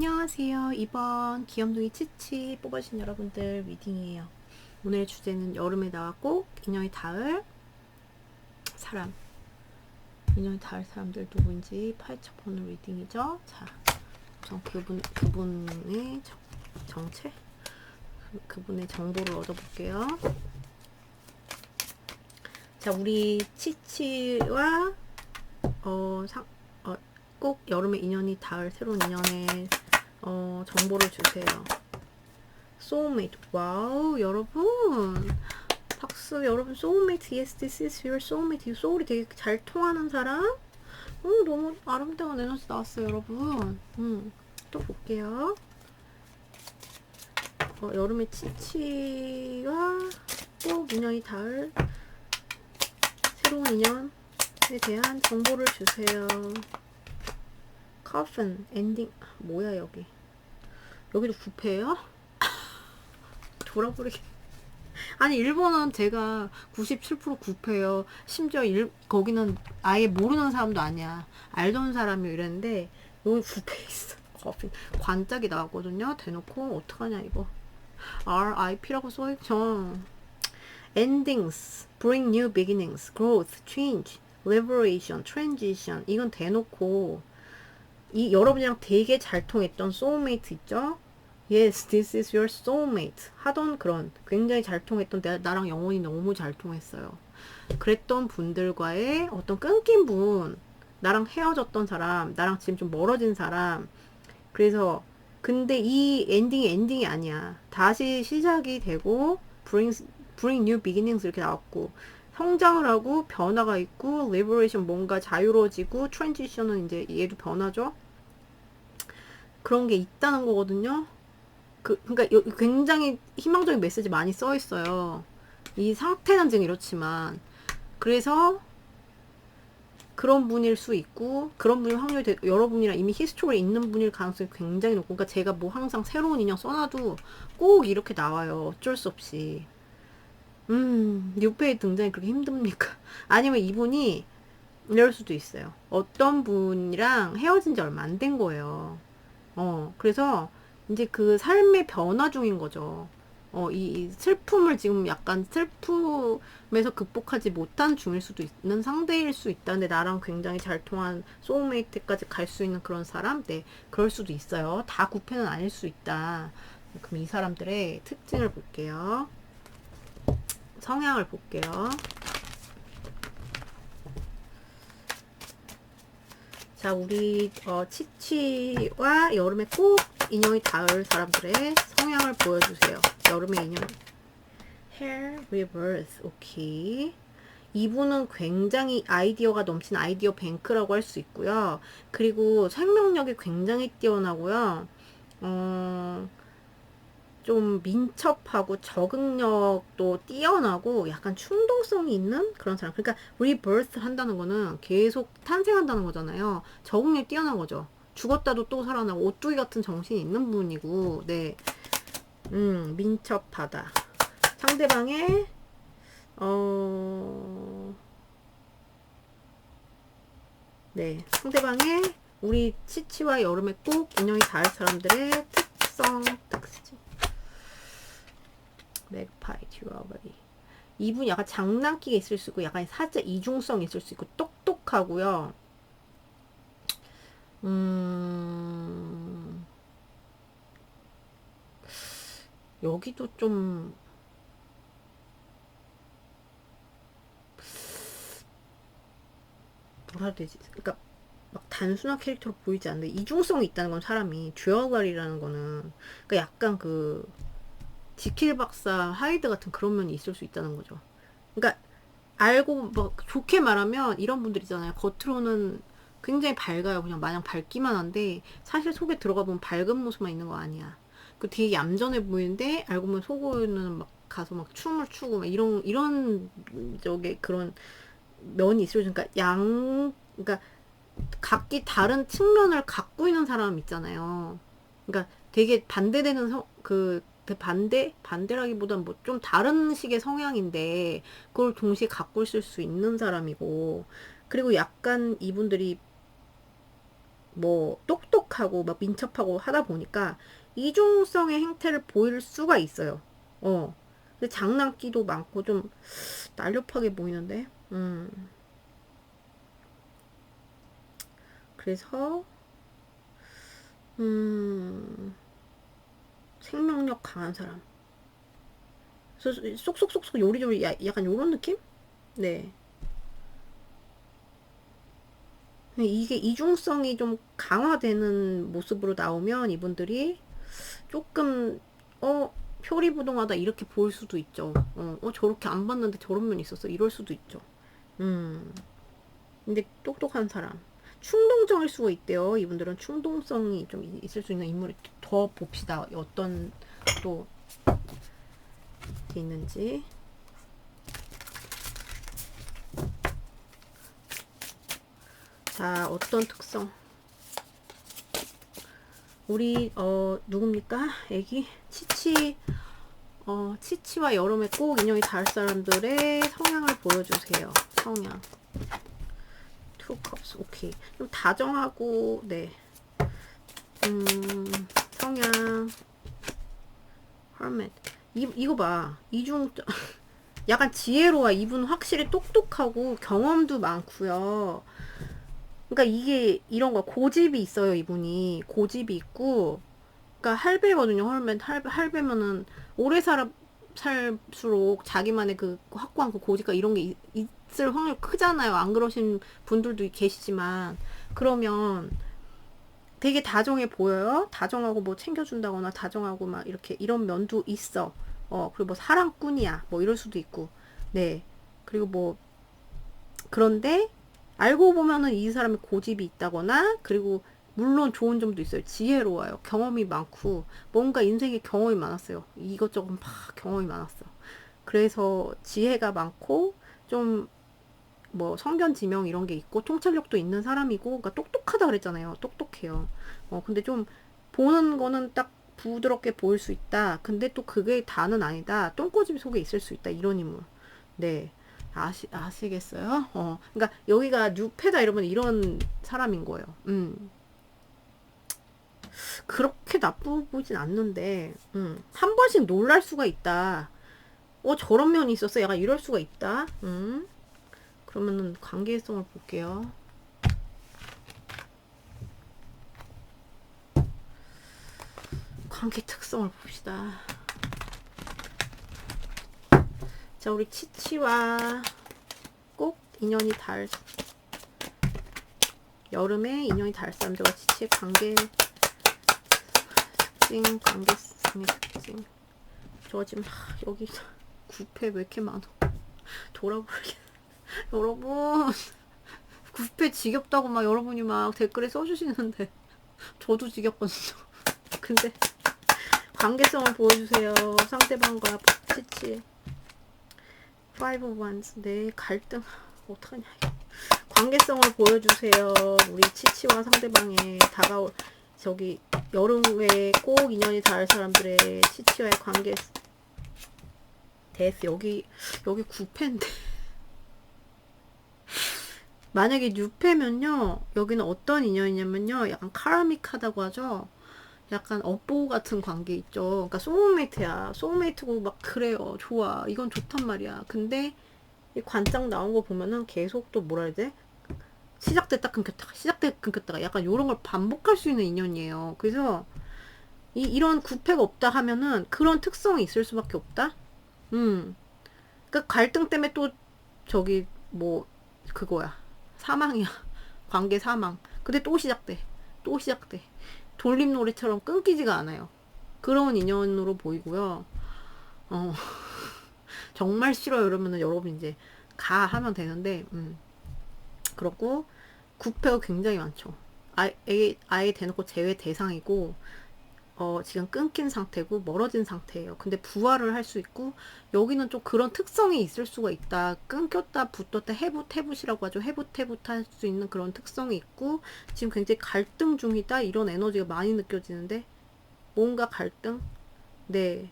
안녕하세요. 이번 귀염둥이 치치 뽑아주신 여러분들 리딩이에요. 오늘의 주제는 여름에 나왔고 인연이 닿을 사람. 인연이 닿을 사람들 누구인지 파헤쳐 보는 리딩이죠. 자, 우선 그분의 정체, 그분의 정보를 얻어볼게요. 자, 우리 치치와 꼭 여름에 인연이 닿을 새로운 인연의 정보를 주세요. soulmate. 와우, 여러분. 박수. 여러분, soulmate. Yes, this is your soulmate. 이 소울이 되게 잘 통하는 사람? 너무 아름다운 에너지 나왔어요, 여러분. 또 볼게요. 여름에 치치와 꼭 인연이 닿을 새로운 인연에 대한 정보를 주세요. coffin, 엔딩. 뭐야, 여기도 구패예요? 돌아버리게. 아니, 일본은 제가 97% 구패예요. 심지어 거기는 아예 모르는 사람도 아니야. 알던 사람이 이랬는데 여기 구패 있어. 커핀. 관짝이 나왔거든요. 대놓고 어떡하냐 이거. RIP라고 써있죠. Endings, bring new beginnings, growth, change, liberation, transition. 이건 대놓고 여러분이랑 되게 잘 통했던 soulmate 있죠? Yes, this is your soulmate. 하던 그런 굉장히 잘 통했던 나랑 영혼이 너무 잘 통했어요. 그랬던 분들과의 어떤 끊긴 분, 나랑 헤어졌던 사람, 나랑 지금 좀 멀어진 사람. 그래서 근데 이 엔딩이 아니야. 다시 시작이 되고 bring new beginnings 이렇게 나왔고 성장을 하고 변화가 있고 liberation 뭔가 자유로워지고 transition은 이제 얘도 변화죠. 그런 게 있다는 거거든요. 그러니까 굉장히 희망적인 메시지 많이 써 있어요. 이 상태는 지금 이렇지만 그래서 그런 분일 수 있고 그런 분일 확률이 여러분이랑 이미 히스토리에 있는 분일 가능성이 굉장히 높고 그러니까 제가 뭐 항상 새로운 인연 써놔도 꼭 이렇게 나와요. 어쩔 수 없이. 뉴페이 등장이 그렇게 힘듭니까? 아니면 이분이 이럴 수도 있어요. 어떤 분이랑 헤어진 지 얼마 안 된 거예요. 그래서 이제 그 삶의 변화 중인 거죠. 이 슬픔을 지금 약간 슬픔에서 극복하지 못한 중일 수도 있는 상대일 수 있다. 근데 나랑 굉장히 잘 통한 소울메이트까지 갈 수 있는 그런 사람? 네, 그럴 수도 있어요. 다 구패는 아닐 수 있다. 그럼 이 사람들의 특징을 볼게요. 성향을 볼게요. 자, 우리 치치와 여름에 꼭 인연이 닿을 사람들의 성향을 보여주세요. 여름의 인연. Hair Rebirth. 오케이. 이분은 굉장히 아이디어가 넘치는 아이디어 뱅크라고 할 수 있고요. 그리고 생명력이 굉장히 뛰어나고요. 좀 민첩하고 적응력도 뛰어나고 약간 충동성이 있는 그런 사람. 그러니까 리버스 한다는 거는 계속 탄생한다는 거잖아요. 적응력이 뛰어난 거죠. 죽었다도 또 살아나고 오뚜기 같은 정신이 있는 분이고, 네, 민첩하다. 상대방의 네, 상대방의 우리 치치와 여름에 꼭 인연이 닿을 사람들의 특징. 맥파이 듀어버리. 이분 약간 장난기가 있을 수 있고 약간 살짝 이중성이 있을 수 있고 똑똑하고요. 여기도 좀 뭐라 해야 되지? 그러니까 막 단순한 캐릭터로 보이지 않는데 이중성이 있다는 건 사람이 듀얼러리라는 거는 그러니까 약간 그 지킬 박사 하이드 같은 그런 면이 있을 수 있다는 거죠. 그러니까 알고 막 좋게 말하면 이런 분들 있잖아요. 겉으로는 굉장히 밝아요. 그냥 마냥 밝기만 한데 사실 속에 들어가 보면 밝은 모습만 있는 거 아니야. 그 되게 얌전해 보이는데 알고 보면 속으로는 막 가서 막 춤을 추고 막 이런 저게 그런 면이 있어요. 그러니까 그러니까 각기 다른 측면을 갖고 있는 사람 있잖아요. 그러니까 되게 반대되는 반대라기보다는 뭐 좀 다른 식의 성향인데 그걸 동시에 갖고 있을 수 있는 사람이고 그리고 약간 이분들이 뭐 똑똑하고 막 민첩하고 하다 보니까 이중성의 행태를 보일 수가 있어요. 근데 장난기도 많고 좀 날렵하게 보이는데. 그래서 생명력 강한 사람. 그래서 쏙쏙쏙쏙 요리조리 약간 요런 느낌? 네. 이게 이중성이 좀 강화되는 모습으로 나오면 이분들이 조금 표리부동하다 이렇게 보일 수도 있죠. 저렇게 안 봤는데 저런 면이 있었어 이럴 수도 있죠. 음 근데 똑똑한 사람 충동적일 수가 있대요. 이분들은 충동성이 좀 있을 수 있는 인물이 더 봅시다. 어떤 또 있는지. 자, 어떤 특성? 우리 누굽니까? 애기 치치와 여름에 꼭 인연이 닿을 사람들의 성향을 보여주세요. 성향. 투 컵스. 오케이. 좀 다정하고 네. 성향. 하멧. 이거 봐. 이중 약간 지혜로워. 이분 확실히 똑똑하고 경험도 많고요. 그러니까 이게 이런 거 고집이 있어요. 이분이 고집이 있고, 그러니까 할배거든요. 할배면은 오래 살수록 자기만의 그 확고한 그 고집과 이런 게 있을 확률 크잖아요. 안 그러신 분들도 계시지만 그러면 되게 다정해 보여요. 다정하고 뭐 챙겨준다거나 다정하고 막 이렇게 이런 면도 있어. 그리고 뭐 사랑꾼이야. 뭐 이럴 수도 있고. 네. 그리고 뭐 그런데 알고 보면은 이 사람이 고집이 있다거나 그리고 물론 좋은 점도 있어요. 지혜로워요. 경험이 많고 뭔가 인생에 경험이 많았어요. 이것저것 막 경험이 많았어. 그래서 지혜가 많고 좀 뭐 성견지명 이런 게 있고 통찰력도 있는 사람이고 그러니까 똑똑하다 그랬잖아요. 똑똑해요. 근데 좀 보는 거는 딱 부드럽게 보일 수 있다. 근데 또 그게 다는 아니다. 똥꼬집 속에 있을 수 있다. 이런 인물. 네. 아시겠어요? 그러니까 여기가 뉴페다 이러면 이런 사람인 거예요. 그렇게 나쁘 보진 않는데, 한 번씩 놀랄 수가 있다. 저런 면이 있었어. 약간 이럴 수가 있다. 그러면은 관계성을 볼게요. 관계 특성을 봅시다. 자, 우리 치치와 꼭 인연이 닿을 여름에 인연이 닿을 사람들과 치치의 관계 특징, 관계성의 특징. 저 지금 여기 구패 왜 이렇게 많아? 돌아버리겠. 여러분 구패 지겹다고 막 여러분이 막 댓글에 써주시는데 저도 지겹거든요. 근데 관계성을 보여주세요. 상대방과 치치. Five of Wands. 네, 갈등. 어떡하냐. 관계성을 보여주세요. 우리 치치와 상대방의 다가올, 저기, 여름에 꼭 인연이 닿을 사람들의 치치와의 관계. 데스. 여기 9패인데. 만약에 6패면요, 여기는 어떤 인연이냐면요, 약간 카라믹하다고 하죠. 약간 업보 같은 관계 있죠. 그러니까 소울메이트야. 소울메이트고 막 그래요. 좋아. 이건 좋단 말이야. 근데 이 관장 나온 거 보면은 계속 또 뭐라 해야 돼? 시작됐다 끊겼다가 시작됐다 끊겼다가 약간 요런 걸 반복할 수 있는 인연이에요. 그래서 이런 구패가 없다 하면은 그런 특성이 있을 수밖에 없다. 그러니까 갈등 때문에 또 저기 뭐 그거야. 사망이야. 관계 사망. 근데 또 시작돼. 또 시작돼. 돌림놀이처럼 끊기지가 않아요. 그런 인연으로 보이고요. 정말 싫어요. 이러면은 여러분 이제 가 하면 되는데, 그렇고, 구패가 굉장히 많죠. 아예 대놓고 제외 대상이고, 지금 끊긴 상태고, 멀어진 상태예요. 근데 부활을 할 수 있고, 여기는 좀 그런 특성이 있을 수가 있다. 끊겼다, 붙었다, 해붓이라고 하죠. 해붓 할 수 있는 그런 특성이 있고, 지금 굉장히 갈등 중이다. 이런 에너지가 많이 느껴지는데, 뭔가 갈등? 네.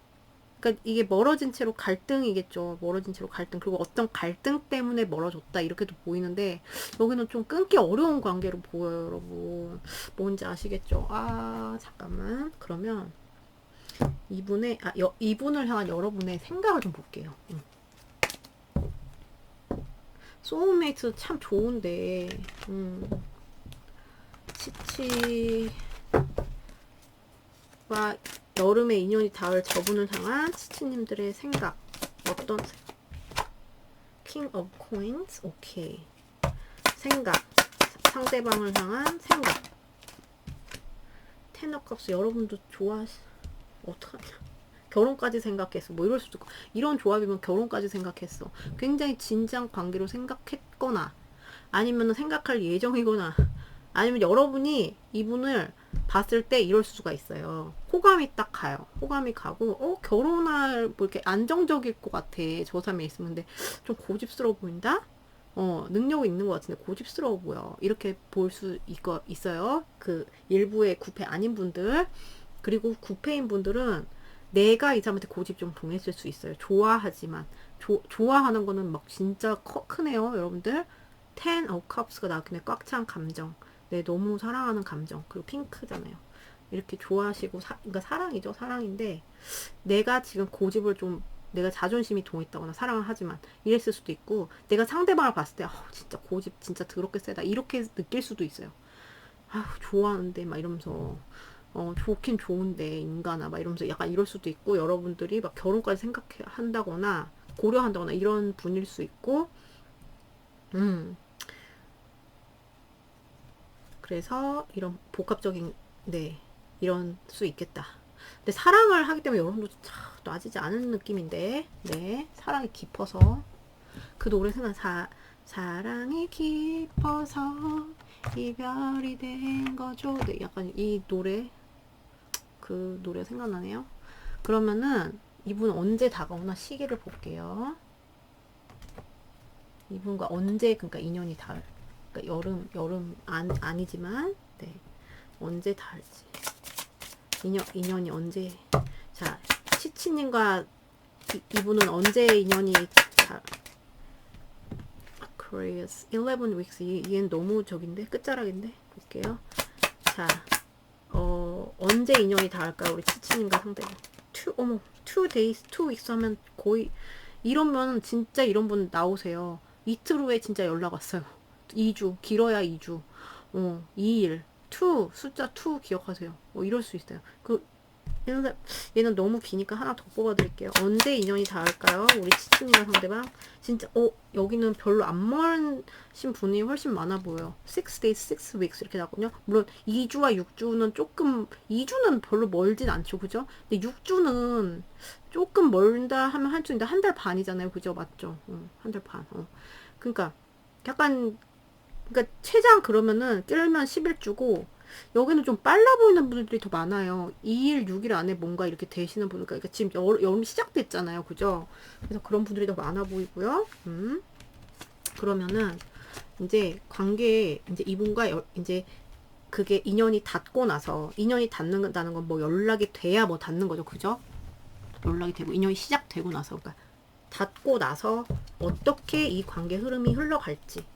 그러니까 이게 멀어진 채로 갈등이겠죠. 멀어진 채로 갈등. 그리고 어떤 갈등 때문에 멀어졌다. 이렇게도 보이는데, 여기는 좀 끊기 어려운 관계로 보여요, 여러분. 뭔지 아시겠죠? 아, 잠깐만. 그러면 이분을 향한 여러분의 생각을 좀 볼게요. 소울메이트 참 좋은데, 치치와 여름의 인연이 닿을 저분을 향한 치치님들의 생각. 어떤 킹 오브 코인스? 오케이. 생각. 상대방을 향한 생각. 텐 오브 컵스. 여러분도 어떡하냐. 결혼까지 생각했어. 뭐 이럴 수도 있고. 이런 조합이면 결혼까지 생각했어. 굉장히 진지한 관계로 생각했거나, 아니면 생각할 예정이거나, 아니면 여러분이 이분을 봤을 때 이럴 수가 있어요. 호감이 딱 가요. 호감이 가고, 결혼할, 뭐 이렇게 안정적일 것 같아. 저 사람이 있으면. 근데 좀 고집스러워 보인다? 능력이 있는 것 같은데 고집스러워 보여. 이렇게 볼 수 있어요. 그 일부의 구패 아닌 분들. 그리고 구패인 분들은 내가 이 사람한테 고집 좀 동했을 수 있어요. 좋아하지만. 좋아하는 거는 막 진짜 크네요, 여러분들. Ten of Cups가 나왔길래 꽉 찬 감정. 네, 너무 사랑하는 감정. 그리고 핑크잖아요. 이렇게 좋아하시고, 그러니까 사랑이죠. 사랑인데, 내가 지금 고집을 좀, 내가 자존심이 동했다거나 사랑을 하지만 이랬을 수도 있고, 내가 상대방을 봤을 때, 진짜 고집 진짜 더럽게 세다. 이렇게 느낄 수도 있어요. 좋아하는데, 막 이러면서. 좋긴 좋은데, 인간아. 막 이러면서 약간 이럴 수도 있고, 여러분들이 막 결혼까지 생각한다거나, 고려한다거나 이런 분일 수 있고, 그래서 이런 복합적인, 네, 이런 수 있겠다. 근데 사랑을 하기 때문에 여러분도 놔지지 않은 느낌인데, 네, 사랑이 깊어서 그 노래 사랑이 깊어서 이별이 된 거죠. 네, 약간 이 노래, 그 노래 생각나네요. 그러면은 이분 언제 다가오나 시기를 볼게요. 이분과 언제, 그러니까 인연이 닿을, 그러니까 여름 아니지만, 네, 언제 닿을지. 인연이 언제. 자, 치치님과 이분은 언제 인연이 닿. Aquarius 11 weeks. 얘는 너무 저긴데, 끝자락인데. 볼게요. 자, 언제 인연이 닿을까요? 우리 치치님과 상대방. 2 days, 2 weeks 하면 거의, 이러면 진짜 이런 분 나오세요. 이틀 후에 진짜 연락 왔어요. 2주, 길어야 2주. 2일. 2, 숫자 2 기억하세요. 이럴 수 있어요. 얘는 너무 기니까 하나 더 뽑아드릴게요. 언제 인연이 닿을까요? 우리 치친이와 상대방. 진짜, 여기는 별로 안 멀으신 분이 훨씬 많아 보여요. 6 days, 6 weeks 이렇게 나거든요. 물론 2주와 6주는 조금, 2주는 별로 멀진 않죠. 그죠? 근데 6주는 조금 멀다 하면 할 수 있는데 한 달 반이잖아요. 그죠? 맞죠? 한 달 반. 그러니까 약간, 그러니까 최장 그러면은 끌면 11주고, 여기는 좀 빨라 보이는 분들이 더 많아요. 2일, 6일 안에 뭔가 이렇게 되시는 분들, 그러니까 지금 여름 시작됐잖아요. 그죠? 그래서 그런 분들이 더 많아 보이고요. 그러면은, 이제 관계에, 이제 이분과 이제 그게 인연이 닿고 나서, 인연이 닿는다는 건 뭐 연락이 돼야 뭐 닿는 거죠. 그죠? 연락이 되고, 인연이 시작되고 나서, 그러니까 닿고 나서 어떻게 이 관계 흐름이 흘러갈지.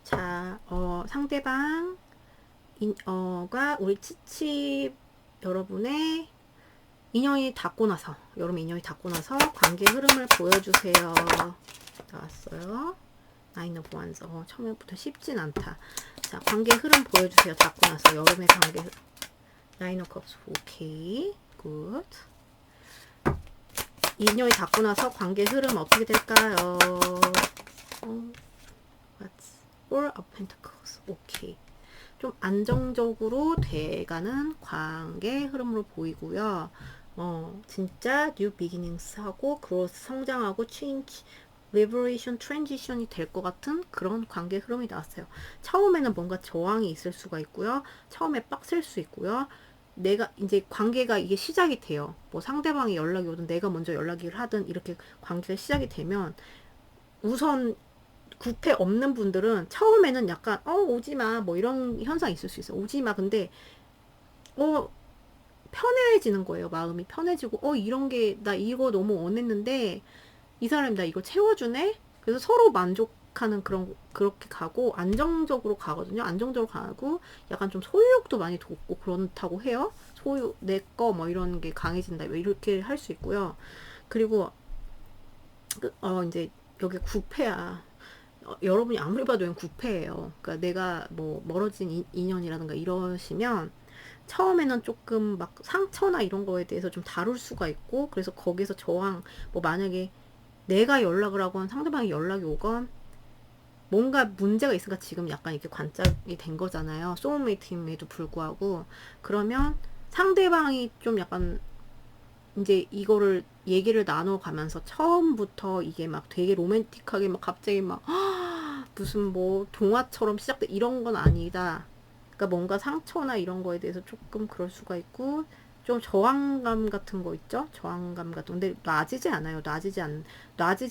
자, 상대방, 가 우리 치치 여러분의 인연이 닿고 나서, 여러분 인연이 닿고 나서 관계 흐름을 보여주세요. 나왔어요. 나인 오브 원스. 처음부터 쉽진 않다. 자, 관계 흐름 보여주세요. 닿고 나서 여름의 관계 흐름. 나인 오브 컵스. 오케이. 굿. 인연이 닿고 나서 관계 흐름 어떻게 될까요? Four of Pentacles. 오케이. 좀 안정적으로 돼가는 관계 흐름으로 보이고요. 진짜 New Beginnings 하고 growth, 성장하고 change, liberation, transition이 될 것 같은 그런 관계 흐름이 나왔어요. 처음에는 뭔가 저항이 있을 수가 있고요. 처음에 빡셀 수 있고요. 내가 이제 관계가 이게 시작이 돼요. 뭐 상대방이 연락이 오든 내가 먼저 연락을 하든 이렇게 관계가 시작이 되면 우선 구패 없는 분들은 처음에는 약간 오지마 뭐 이런 현상이 있을 수 있어요. 오지마. 근데 편해지는 거예요. 마음이 편해지고 이런 게 나 이거 너무 원했는데 이 사람이 나 이거 채워주네. 그래서 서로 만족하는 그렇게 가고 안정적으로 가거든요. 안정적으로 가고 약간 좀 소유욕도 많이 돋고 그렇다고 해요. 소유 내 거 뭐 이런 게 강해진다 이렇게 할 수 있고요. 그리고 이제 여기 구패야. 여러분이 아무리 봐도 웬 구패예요. 그러니까 내가 뭐 멀어진 인연이라든가 이러시면 처음에는 조금 막 상처나 이런 거에 대해서 좀 다룰 수가 있고, 그래서 거기서 저항, 뭐 만약에 내가 연락을 하건 상대방이 연락이 오건 뭔가 문제가 있으니까 지금 약간 이렇게 관짝이 된 거잖아요. 소울메이트임에도 불구하고. 그러면 상대방이 좀 약간 이제 이거를 얘기를 나눠가면서 처음부터 이게 막 되게 로맨틱하게 막 갑자기 막 무슨 뭐 동화처럼 시작돼 이런 건 아니다. 그러니까 뭔가 상처나 이런 거에 대해서 조금 그럴 수가 있고 좀 저항감 같은 거 있죠? 저항감 같은 근데 놔지지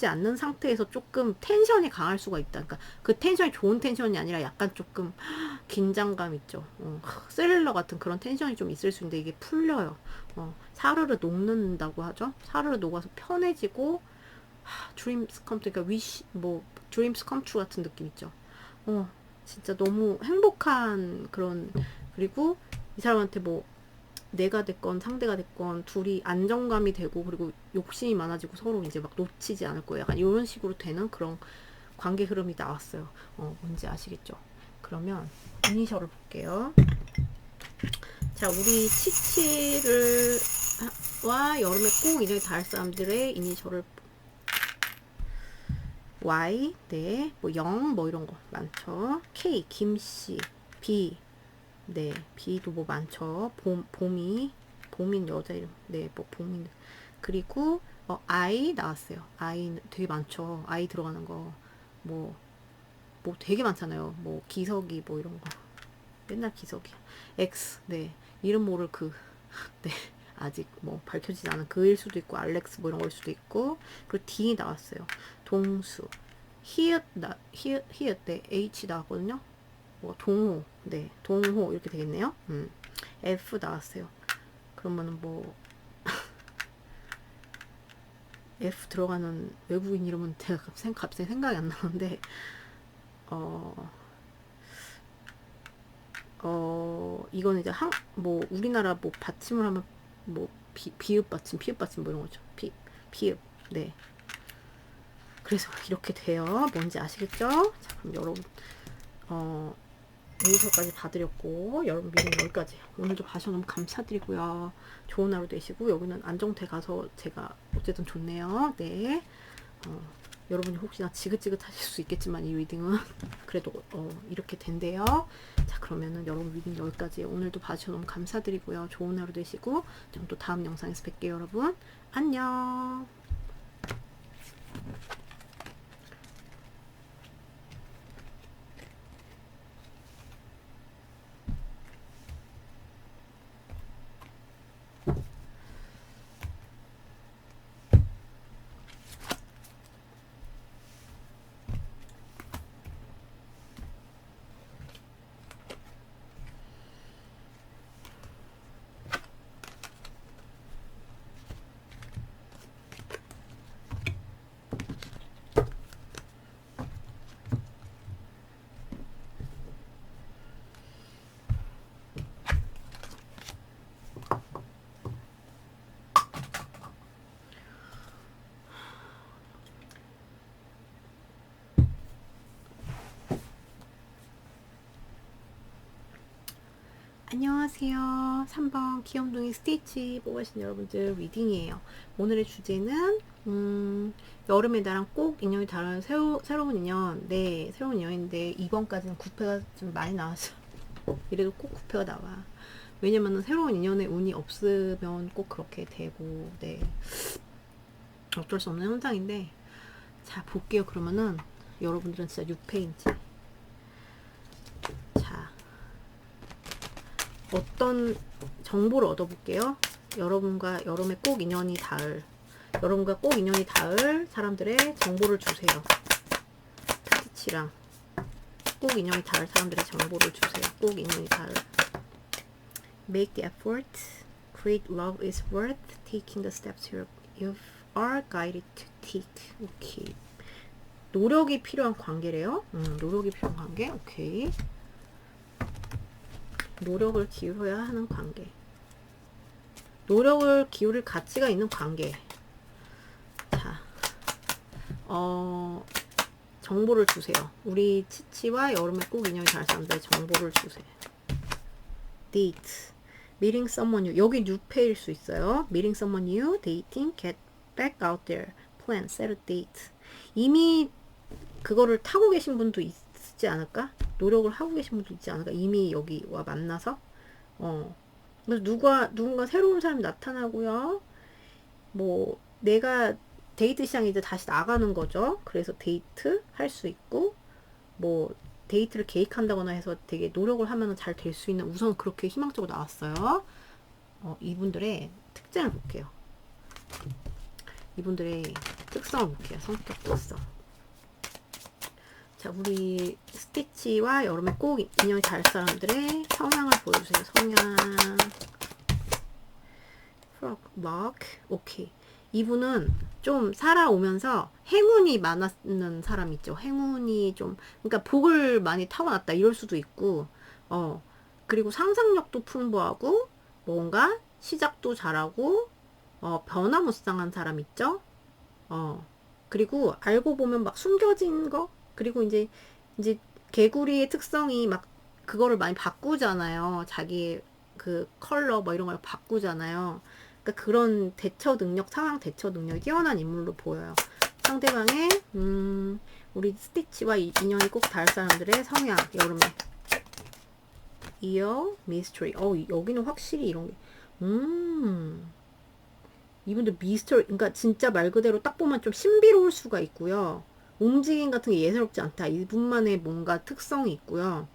않는 상태에서 조금 텐션이 강할 수가 있다. 그러니까 그 텐션이 좋은 텐션이 아니라 약간 조금 긴장감 있죠. 스릴러 같은 그런 텐션이 좀 있을 수 있는데 이게 풀려요. 사르르 녹는다고 하죠. 사르르 녹아서 편해지고 드림스 컴 트루, 그러니까 위시 뭐 드림스 컴 트루 같은 느낌 있죠. 진짜 너무 행복한 그런. 그리고 이 사람한테 뭐 내가 됐건 상대가 됐건 둘이 안정감이 되고 그리고 욕심이 많아지고 서로 이제 막 놓치지 않을 거예요. 약간 이런 식으로 되는 그런 관계 흐름이 나왔어요. 뭔지 아시겠죠? 그러면 이니셜을 볼게요. 자, 우리 치치를 와 여름에 꼭 인연이 닿을 사람들의 이니셜을 Y, 네, 뭐 0, 뭐 이런 거 많죠. K, 김씨, B, 네, B도 뭐 많죠. 봄인 여자 이름, 네, 뭐 봄인. 그리고 I 나왔어요. I 되게 많죠. I 들어가는 거, 뭐 되게 많잖아요. 뭐 기석이 뭐 이런 거, 맨날 기석이야. X, 네, 이름 모를 네. 아직 뭐 밝혀지지 않은 그일 수도 있고 알렉스 뭐 이런 걸 수도 있고. 그리고 D 나왔어요. 동수. 히읗 네 H 나왔거든요. 뭐 동호, 네 동호 이렇게 되겠네요. F 나왔어요. 그러면은 뭐 F 들어가는 외국인 이름은 제가 갑자기 생각이 안 나는데 이거는 이제 뭐 우리나라 뭐 받침을 하면 뭐 비읍 받침, 피읍 받침 뭐 이런 거죠. 피읍. 네. 그래서 이렇게 돼요. 뭔지 아시겠죠? 자, 그럼 여러분 이니셜까지 받으렸고 여러분 미팅 여기까지. 오늘도 봐주셔서 너무 감사드리고요. 좋은 하루 되시고 여기는 안정태 가서 제가 어쨌든 좋네요. 네. 여러분이 혹시나 지긋지긋하실 수 있겠지만 이 리딩은 그래도 이렇게 된대요. 자, 그러면은 여러분 리딩 여기까지. 오늘도 봐주셔서 너무 감사드리고요. 좋은 하루 되시고 또 다음 영상에서 뵐게요. 여러분 안녕. 안녕하세요. 3번 귀염둥이 스티치 뽑으신 여러분들 리딩이에요. 오늘의 주제는 여름에 나랑 꼭 인연이 닿은 새로운 인연. 네, 새로운 인연인데 이번까지는 구패가 좀 많이 나왔어요. 이래도 꼭 구패가 나와. 왜냐면은 새로운 인연에 운이 없으면 꼭 그렇게 되고, 네, 어쩔 수 없는 현상인데. 자, 볼게요. 그러면은 여러분들은 진짜 6패인지. 자, 어떤 정보를 얻어볼게요. 여러분과 여름에 꼭 인연이 닿을 사람들의 정보를 주세요. 카드 스티치랑 꼭 인연이 닿을 사람들의 정보를 주세요. 꼭 인연이 닿을. Make the effort. Create love is worth taking the steps you are guided to take. 오케이. 노력이 필요한 관계래요. 노력이 필요한 관계. 오케이. 노력을 기울여야 하는 관계. 노력을 기울일 가치가 있는 관계. 자, 정보를 주세요. 우리 치치와 여름에 꼭 인연이 닿을 사람들의 정보를 주세요. Date. Meeting someone new. 여기 뉴페일 수 있어요. Meeting someone new, dating, get back out there, plan, set a date. 이미 그거를 타고 계신 분도 있지 않을까? 노력을 하고 계신 분도 있지 않을까? 이미 여기와 만나서. 그래서 누군가 새로운 사람이 나타나고요. 뭐 내가 데이트 시장에 이제 다시 나가는 거죠. 그래서 데이트 할 수 있고, 뭐 데이트를 계획한다거나 해서 되게 노력을 하면 잘 될 수 있는, 우선 그렇게 희망적으로 나왔어요. 이분들의 특징을 볼게요. 이분들의 특성을 볼게요. 성격 특성. 자, 우리 스티치와 여름에 꼭 인연이 닿을 사람들의 성향을 보여주세요. 성향. 락. 오케이. 이분은 좀 살아오면서 행운이 많았는 사람 있죠. 행운이 좀, 그러니까 복을 많이 타고났다 이럴 수도 있고, 그리고 상상력도 풍부하고, 뭔가 시작도 잘하고, 변화무쌍한 사람 있죠. 그리고 알고 보면 막 숨겨진 거, 그리고 이제 개구리의 특성이 막 그거를 많이 바꾸잖아요. 자기의 그 컬러 뭐 이런 걸 바꾸잖아요. 그러니까 그런 대처 능력, 상황 대처 능력이 뛰어난 인물로 보여요. 상대방의 우리 스티치와 인연이 꼭 닿을 사람들의 성향, 여름에. 이어 미스터리. 여기는 확실히 이런 게 이분들 미스터리, 그러니까 진짜 말 그대로 딱 보면 좀 신비로울 수가 있고요. 움직임 같은 게 예사롭지 않다. 이분만의 뭔가 특성이 있고요.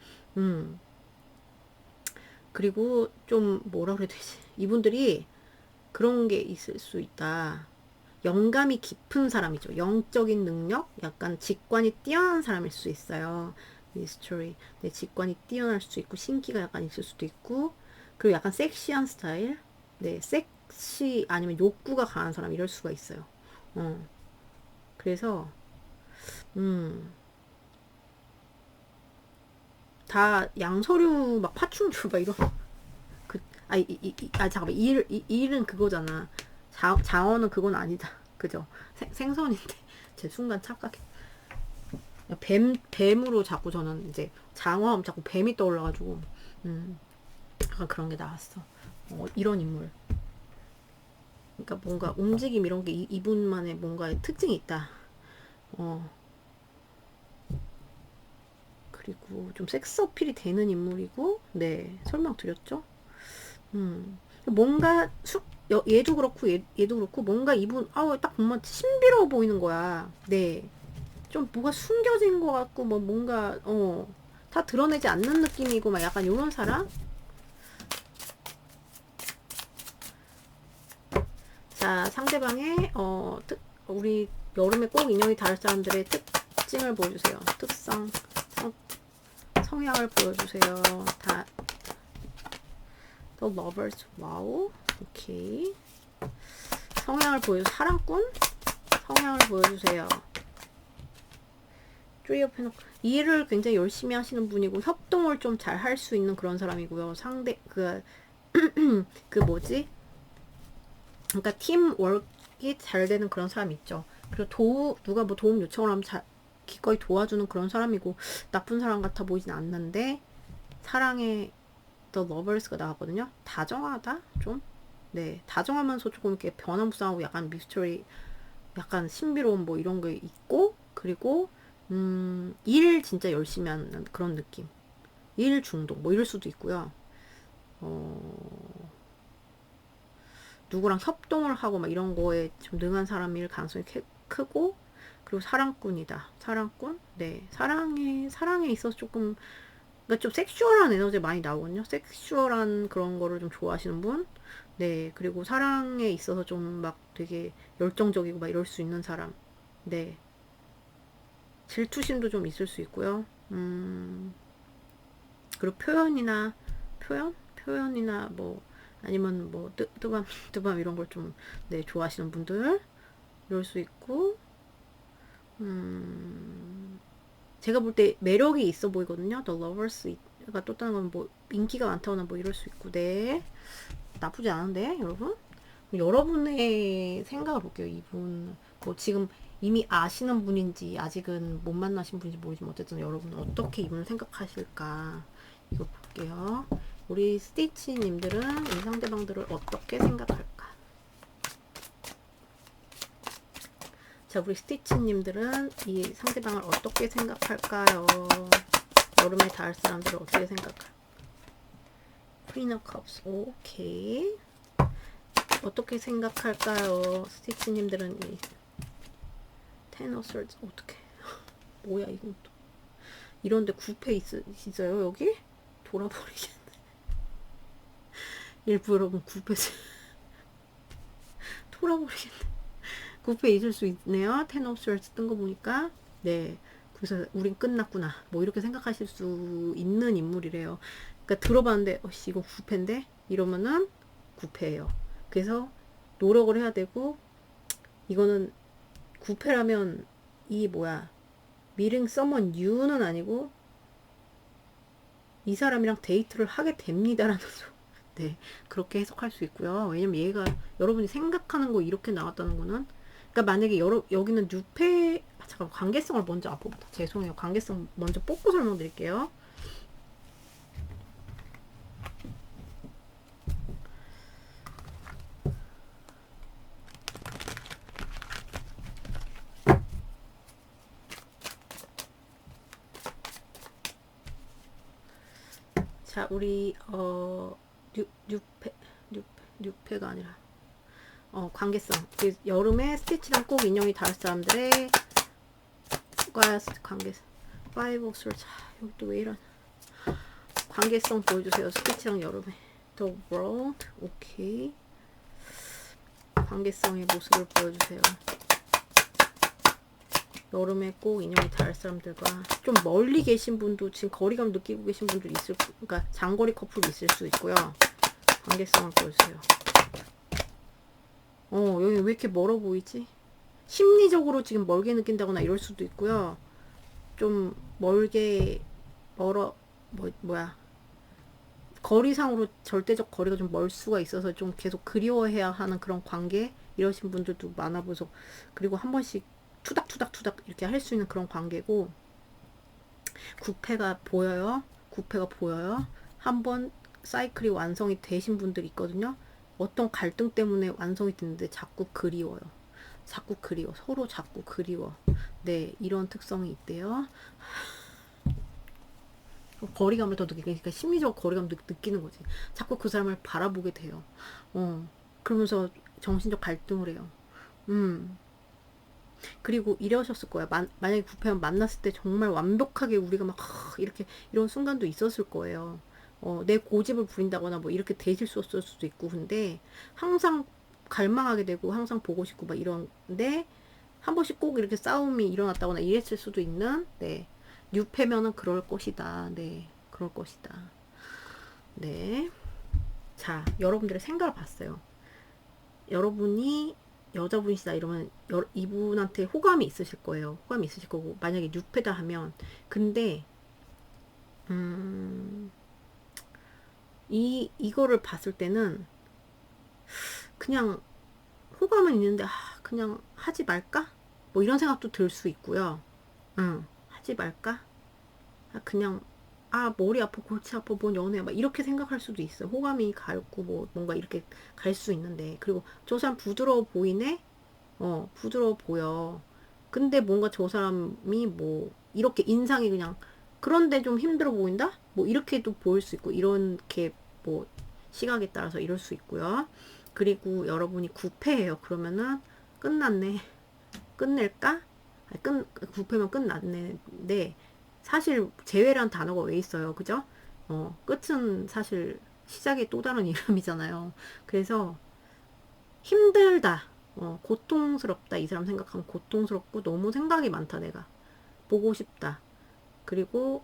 그리고 좀 뭐라 그래야 되지? 이분들이 그런 게 있을 수 있다. 영감이 깊은 사람이죠. 영적인 능력, 약간 직관이 뛰어난 사람일 수 있어요. 미스터리. 네, 직관이 뛰어날 수 있고 신기가 약간 있을 수도 있고, 그리고 약간 섹시한 스타일. 네, 섹시 아니면 욕구가 강한 사람 이럴 수가 있어요. 그래서 다 양서류 막 파충류 막 이런 잠깐만 이 일은 그거잖아. 자어는 그건 아니다. 그죠? 생선인데 제 순간 착각해. 뱀으로 자꾸 저는 이제 장어하면 자꾸 뱀이 떠올라가지고 약간 그런 게 나왔어. 이런 인물. 그러니까 뭔가 움직임 이런 게 이분만의 뭔가 특징이 있다. 그리고 좀 섹스 어필이 되는 인물이고, 네, 설명드렸죠? 뭔가 얘도 그렇고 얘도 그렇고 뭔가 이분 딱 보면 신비로워 보이는 거야. 네, 좀 뭐가 숨겨진 것 같고 뭐 뭔가 다 드러내지 않는 느낌이고 막 약간 요런 사람. 자, 상대방의 우리 여름에 꼭 인연이 닿을 사람들의 특징을 보여주세요. 특성, 성향을 보여주세요. 다 The Lovers. 와우. 오케이. 성향을 보여주세요. 사랑꾼? 성향을 보여주세요. Three of Pentacles. 일을 굉장히 열심히 하시는 분이고 협동을 좀 잘 할 수 있는 그런 사람이고요. 상대 그 뭐지? 그러니까 팀워크가 잘 되는 그런 사람 있죠. 그리고 누가 뭐 도움 요청을 하면 기꺼이 도와주는 그런 사람이고, 나쁜 사람 같아 보이진 않는데, 사랑의 The Lovers가 나왔거든요. 다정하다 좀. 네, 다정하면서 조금 이렇게 변화무쌍하고 약간 미스터리, 약간 신비로운 뭐 이런 게 있고, 그리고 일 진짜 열심히 하는 그런 느낌. 일 중독 뭐 이럴 수도 있고요. 누구랑 협동을 하고 막 이런 거에 좀 능한 사람일 가능성이 크고, 그리고 사랑꾼이다. 사랑꾼? 네, 사랑에 있어서 조금, 그러니까 좀 섹슈얼한 에너지 많이 나오거든요. 섹슈얼한 그런 거를 좀 좋아하시는 분. 네, 그리고 사랑에 있어서 좀 막 되게 열정적이고 막 이럴 수 있는 사람. 네, 질투심도 좀 있을 수 있고요. 그리고 표현이나 뭐 아니면 뭐 뜨밤 이런 걸 좀 네, 좋아하시는 분들 이럴 수 있고 제가 볼 때 매력이 있어 보이거든요. The Lovers가 떴다는 건 뭐 인기가 많다거나 뭐 이럴 수 있고 네 나쁘지 않은데 여러분 여러분의 생각을 볼게요. 이분 뭐 지금 이미 아시는 분인지 아직은 못 만나신 분인지 모르지만 어쨌든 여러분 어떻게 이분을 생각하실까 이거 볼게요. 우리 스티치님들은 이 상대방들을 어떻게 생각할까? 자, 우리 스티치님들은 이 상대방을 어떻게 생각할까요? 여름에 닿을 사람들을 어떻게 생각할까? Queen of Cups, 오케이. 어떻게 생각할까요? 스티치님들은 이 Ten of Swords 어떻게? 뭐야 이건 또? 이런데 9패 있어요 여기? 돌아버리겠네. 일부 여러분 9패 돌아버리겠네. 9패 있을 수 있네요. Ten of Swords 뜬 거 보니까 네. 그래서 우린 끝났구나. 뭐 이렇게 생각하실 수 있는 인물이래요. 그러니까 들어봤는데 어씨 이거 9패인데 이러면은 9패예요. 그래서 노력을 해야 되고 이거는 9패라면 이 뭐야 meeting someone new는 아니고 이 사람이랑 데이트를 하게 됩니다라는 네 그렇게 해석할 수 있고요. 왜냐면 얘가 여러분이 생각하는 거 이렇게 나왔다는 거는 그러니까 만약에 여기는 뉴페 잠깐 관계성을 먼저 앞부터 죄송해요. 관계성 먼저 뽑고 설명드릴게요. 자, 우리 뉴페가 아니라 관계성. 그 여름에 스티치랑 꼭 인연이 닿을 사람들의 관계성. Five of Swords. 여기 또 왜 이러나? 관계성 보여주세요. 스티치랑 여름에. The World. 오케이. 관계성의 모습을 보여주세요. 여름에 꼭 인연이 닿을 사람들과 좀 멀리 계신 분도 지금 거리감 느끼고 계신 분들 있을 그러니까 장거리 커플이 있을 수 있고요. 관계성을 보여주세요. 여기 왜 이렇게 멀어 보이지? 심리적으로 지금 멀게 느낀다거나 이럴 수도 있고요. 좀 멀게 뭐야 거리상으로 절대적 거리가 좀 멀 수가 있어서 좀 계속 그리워해야 하는 그런 관계 이러신 분들도 많아 보여서 그리고 한 번씩 투닥투닥 이렇게 할 수 있는 그런 관계고 9패가 보여요. 9패가 보여요. 한번 사이클이 완성이 되신 분들이 있거든요. 어떤 갈등 때문에 완성이 됐는데 자꾸 그리워요. 자꾸 그리워. 서로 자꾸 그리워. 네, 이런 특성이 있대요. 거리감을 더 느끼니까 그러니까 심리적 거리감 느끼는 거지. 자꾸 그 사람을 바라보게 돼요. 그러면서 정신적 갈등을 해요. 그리고 이러셨을 거야. 만약에 부패만 만났을 때 정말 완벽하게 우리가 막 이렇게 이런 순간도 있었을 거예요. 내 고집을 부린다거나 뭐 이렇게 되실 수 없을 수도 있고 근데 항상 갈망하게 되고 항상 보고 싶고 막 이런데 한 번씩 꼭 이렇게 싸움이 일어났다거나 이랬을 수도 있는 네 뉴페면은 그럴 것이다. 네 그럴 것이다. 네. 자 여러분들의 생각을 봤어요. 여러분이 여자분이시다 이러면 이분한테 호감이 있으실 거예요. 호감이 있으실 거고 만약에 뉴페다 하면 근데 이거를 봤을 때는 그냥 호감은 있는데 그냥 하지 말까? 뭐 이런 생각도 들 수 있고요. 하지 말까? 그냥 머리 아파 골치 아파 뭔 연애야 막 이렇게 생각할 수도 있어. 호감이 가고 뭐 뭔가 이렇게 갈 수 있는데 그리고 저 사람 부드러워 보이네. 부드러워 보여. 근데 뭔가 저 사람이 뭐 이렇게 인상이 그냥 그런데 좀 힘들어 보인다? 뭐 이렇게도 보일 수 있고 이렇게 뭐 시각에 따라서 이럴 수 있고요. 그리고 여러분이 9패예요. 그러면은 끝났네. 끝낼까? 9패면 끝났는데 사실 재회란 단어가 왜 있어요. 그죠? 끝은 사실 시작의 또 다른 이름이잖아요. 그래서 힘들다. 고통스럽다. 이 사람 생각하면 고통스럽고 너무 생각이 많다 내가. 보고 싶다. 그리고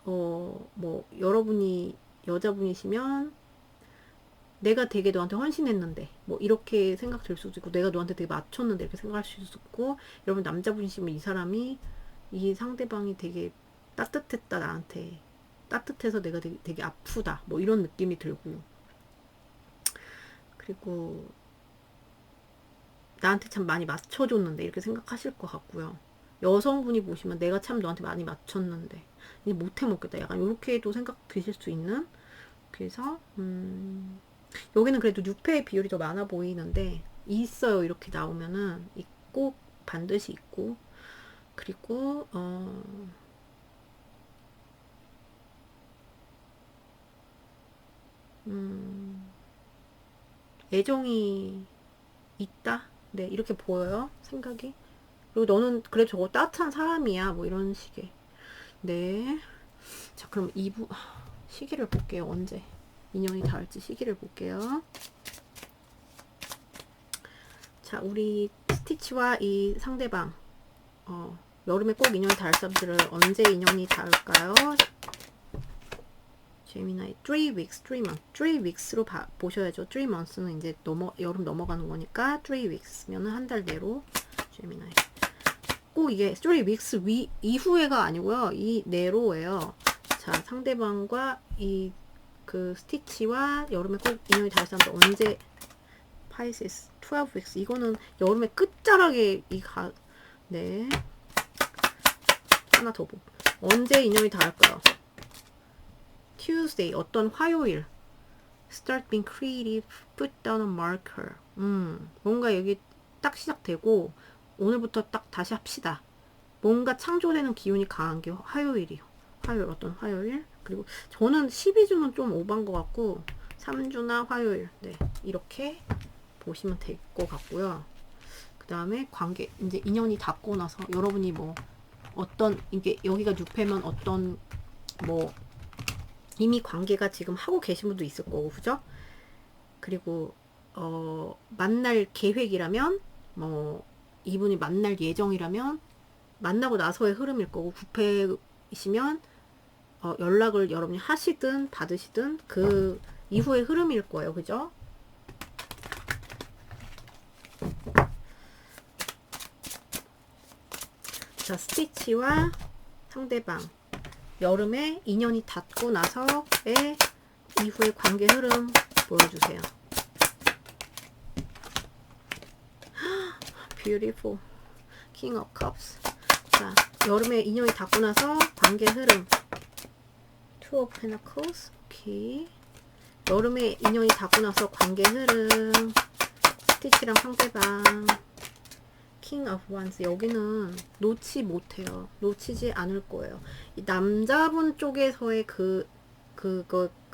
뭐 여러분이 여자분이시면 내가 되게 너한테 헌신했는데 뭐 이렇게 생각될 수도 있고, 내가 너한테 되게 맞췄는데 이렇게 생각할 수도 있고, 여러분 남자분이시면 이 사람이, 이 상대방이 되게 따뜻했다, 나한테 따뜻해서 내가 되게 아프다, 뭐 이런 느낌이 들고, 그리고 나한테 참 많이 맞춰줬는데 이렇게 생각하실 것 같고요. 여성분이 보시면 내가 참 너한테 많이 맞췄는데 이제 못해 먹겠다, 약간 이렇게도 생각 드실 수 있는. 그래서 여기는 그래도 6패의 비율이 더 많아 보이는데, 있어요. 이렇게 나오면은 꼭 반드시 있고, 그리고 애정이 있다. 네, 이렇게 보여요. 생각이. 그리고 너는 그래 저거 따뜻한 사람이야, 뭐 이런 식의. 네. 자, 그럼 2부 시기를 볼게요. 언제 인연이 닿을지 시기를 볼게요. 자, 우리 스티치와 이 상대방, 여름에 꼭 인연이 닿을 사람들을 언제 인연이 닿을까요? 제미나이 3 weeks, 3 months. 3 weeks로 보셔야죠. 3 months는 이제 여름 넘어가는 거니까 3 weeks면은 한 달 내로. 제미나이. 꼭 이게 3 weeks 이후에가 아니고요. 이 내로예요. 자, 상대방과 그 스티치와 여름에 꼭 인연이 닿을 사람들 언제. 파이시스 12 weeks. 이거는 여름의 끝자락에 네. 하나 더 보고. 언제 인연이 닿을까요? Tuesday, 어떤 화요일. Start being creative, put down a marker. 뭔가 여기 딱 시작되고, 오늘부터 딱 다시 합시다. 뭔가 창조되는 기운이 강한 게 화요일이요. 화요일, 어떤 화요일. 그리고 저는 12주는 좀 오반 것 같고, 3주나 화요일. 네, 이렇게 보시면 될 것 같고요. 그 다음에 관계, 이제 인연이 닿고 나서 여러분이 뭐 어떤, 이게 여기가 6회면 어떤 뭐 이미 관계가 지금 하고 계신 분도 있을 거고, 그죠? 그리고 만날 계획이라면, 뭐 이분이 만날 예정이라면 만나고 나서의 흐름일 거고, 9회이시면 연락을 여러분이 하시든 받으시든 그 이후의 흐름일 거예요, 그죠? 자, 스티치와 상대방 여름에 인연이 닿고 나서의 이후의 관계 흐름 보여주세요. Beautiful. King of Cups. 자, 여름에 인연이 닿고 나서 관계 흐름. Two of Pentacles. 오케이. 여름에 인연이 닿고 나서 관계 흐름. 스티치랑 상대방. King of Wands. 여기는 놓지 못해요. 놓치지 않을 거예요. 이 남자분 쪽에서의 그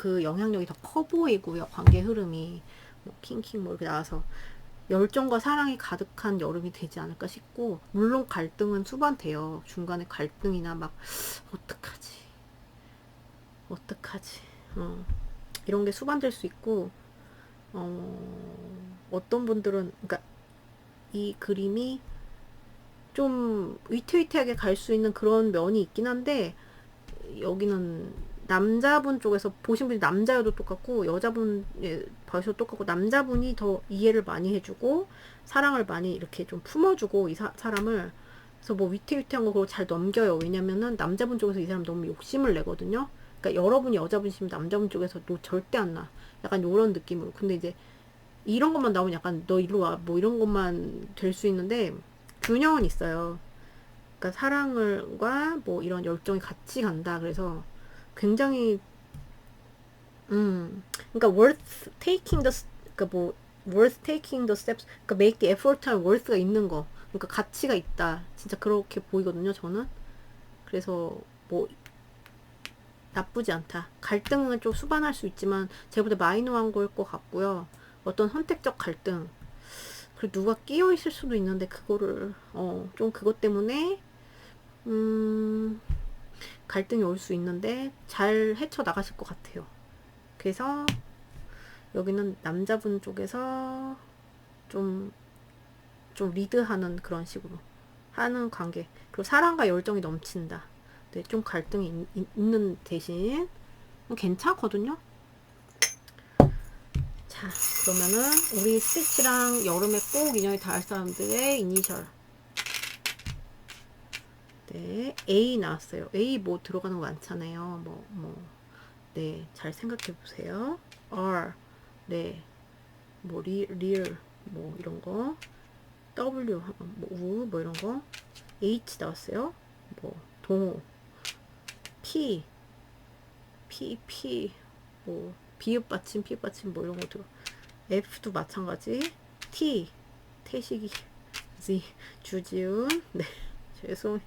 영향력이 더 커 보이고요. 관계 흐름이 뭐 킹킹 뭐 이렇게 나와서 열정과 사랑이 가득한 여름이 되지 않을까 싶고, 물론 갈등은 수반돼요. 중간에 갈등이나 막 어떡하지 이런 게 수반될 수 있고, 어떤 분들은, 그러니까 이 그림이 좀 위태위태하게 갈 수 있는 그런 면이 있긴 한데, 여기는 남자분 쪽에서 보신 분이 남자여도 똑같고 여자분 봐셔도 똑같고, 남자분이 더 이해를 많이 해주고 사랑을 많이 이렇게 좀 품어주고 이 사람을. 그래서 뭐 위태위태한 거 그거 잘 넘겨요. 왜냐면은 남자분 쪽에서 이 사람 너무 욕심을 내거든요. 그러니까 여러분이 여자분이시면 남자분 쪽에서 절대 안 나. 약간 요런 느낌으로. 근데 이제 이런 것만 나오면 약간 너 이리 와 뭐 이런 것만 될 수 있는데, 균형은 있어요. 그러니까 사랑과 뭐 이런 열정이 같이 간다. 그래서 굉장히 그러니까 그러니까 뭐 worth taking the steps, 그러니까 make the effort 할 worth가 있는 거. 그러니까 가치가 있다. 진짜 그렇게 보이거든요, 저는. 그래서 뭐 나쁘지 않다. 갈등은 좀 수반할 수 있지만 제가 볼때 마이너한 거일 것 같고요. 어떤 선택적 갈등. 그리고 누가 끼어 있을 수도 있는데 그거를 좀 그것 때문에 갈등이 올 수 있는데 잘 헤쳐 나가실 것 같아요. 그래서 여기는 남자분 쪽에서 좀 리드하는 그런 식으로. 하는 관계. 그리고 사랑과 열정이 넘친다. 네, 좀 갈등이 있는 대신 괜찮거든요. 자, 그러면은 우리 스티치랑 여름에 꼭 인연이 닿을 사람들의 이니셜. 네, A 나왔어요. A 뭐 들어가는 거 많잖아요. 네, 잘 생각해 보세요. R, 네, 뭐 리얼, 뭐 이런 거. W, 뭐 이런 거. H 나왔어요. 뭐 동호. P, 뭐 비읍 받침, 피읍 받침 뭐 이런 거 들어. F도 마찬가지. T, 태식이. Z, 주지훈. 네, 죄송.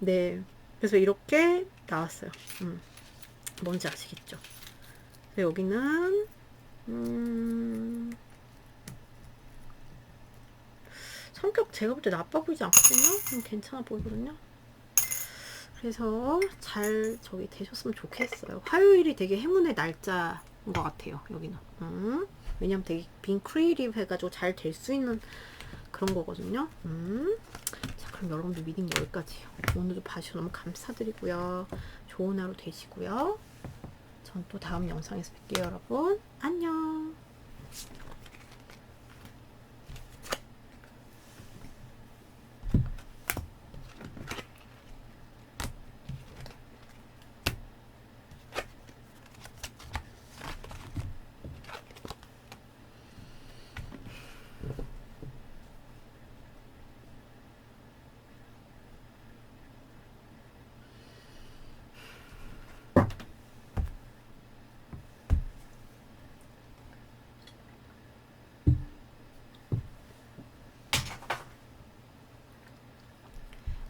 네, 그래서 이렇게 나왔어요. 뭔지 아시겠죠? 여기는 성격 제가 볼 때 나빠 보이지 않거든요. 괜찮아 보이거든요. 그래서 잘 저기 되셨으면 좋겠어요. 화요일이 되게 행운의 날짜인 것 같아요. 여기는. 왜냐면 되게 빈 크리에이티브 해가지고 잘 될 수 있는 그런 거거든요. 자, 그럼 여러분들 미팅 여기까지요. 오늘도 봐주셔서 너무 감사드리고요. 좋은 하루 되시고요. 전 또 다음 영상에서 뵐게요, 여러분. 안녕.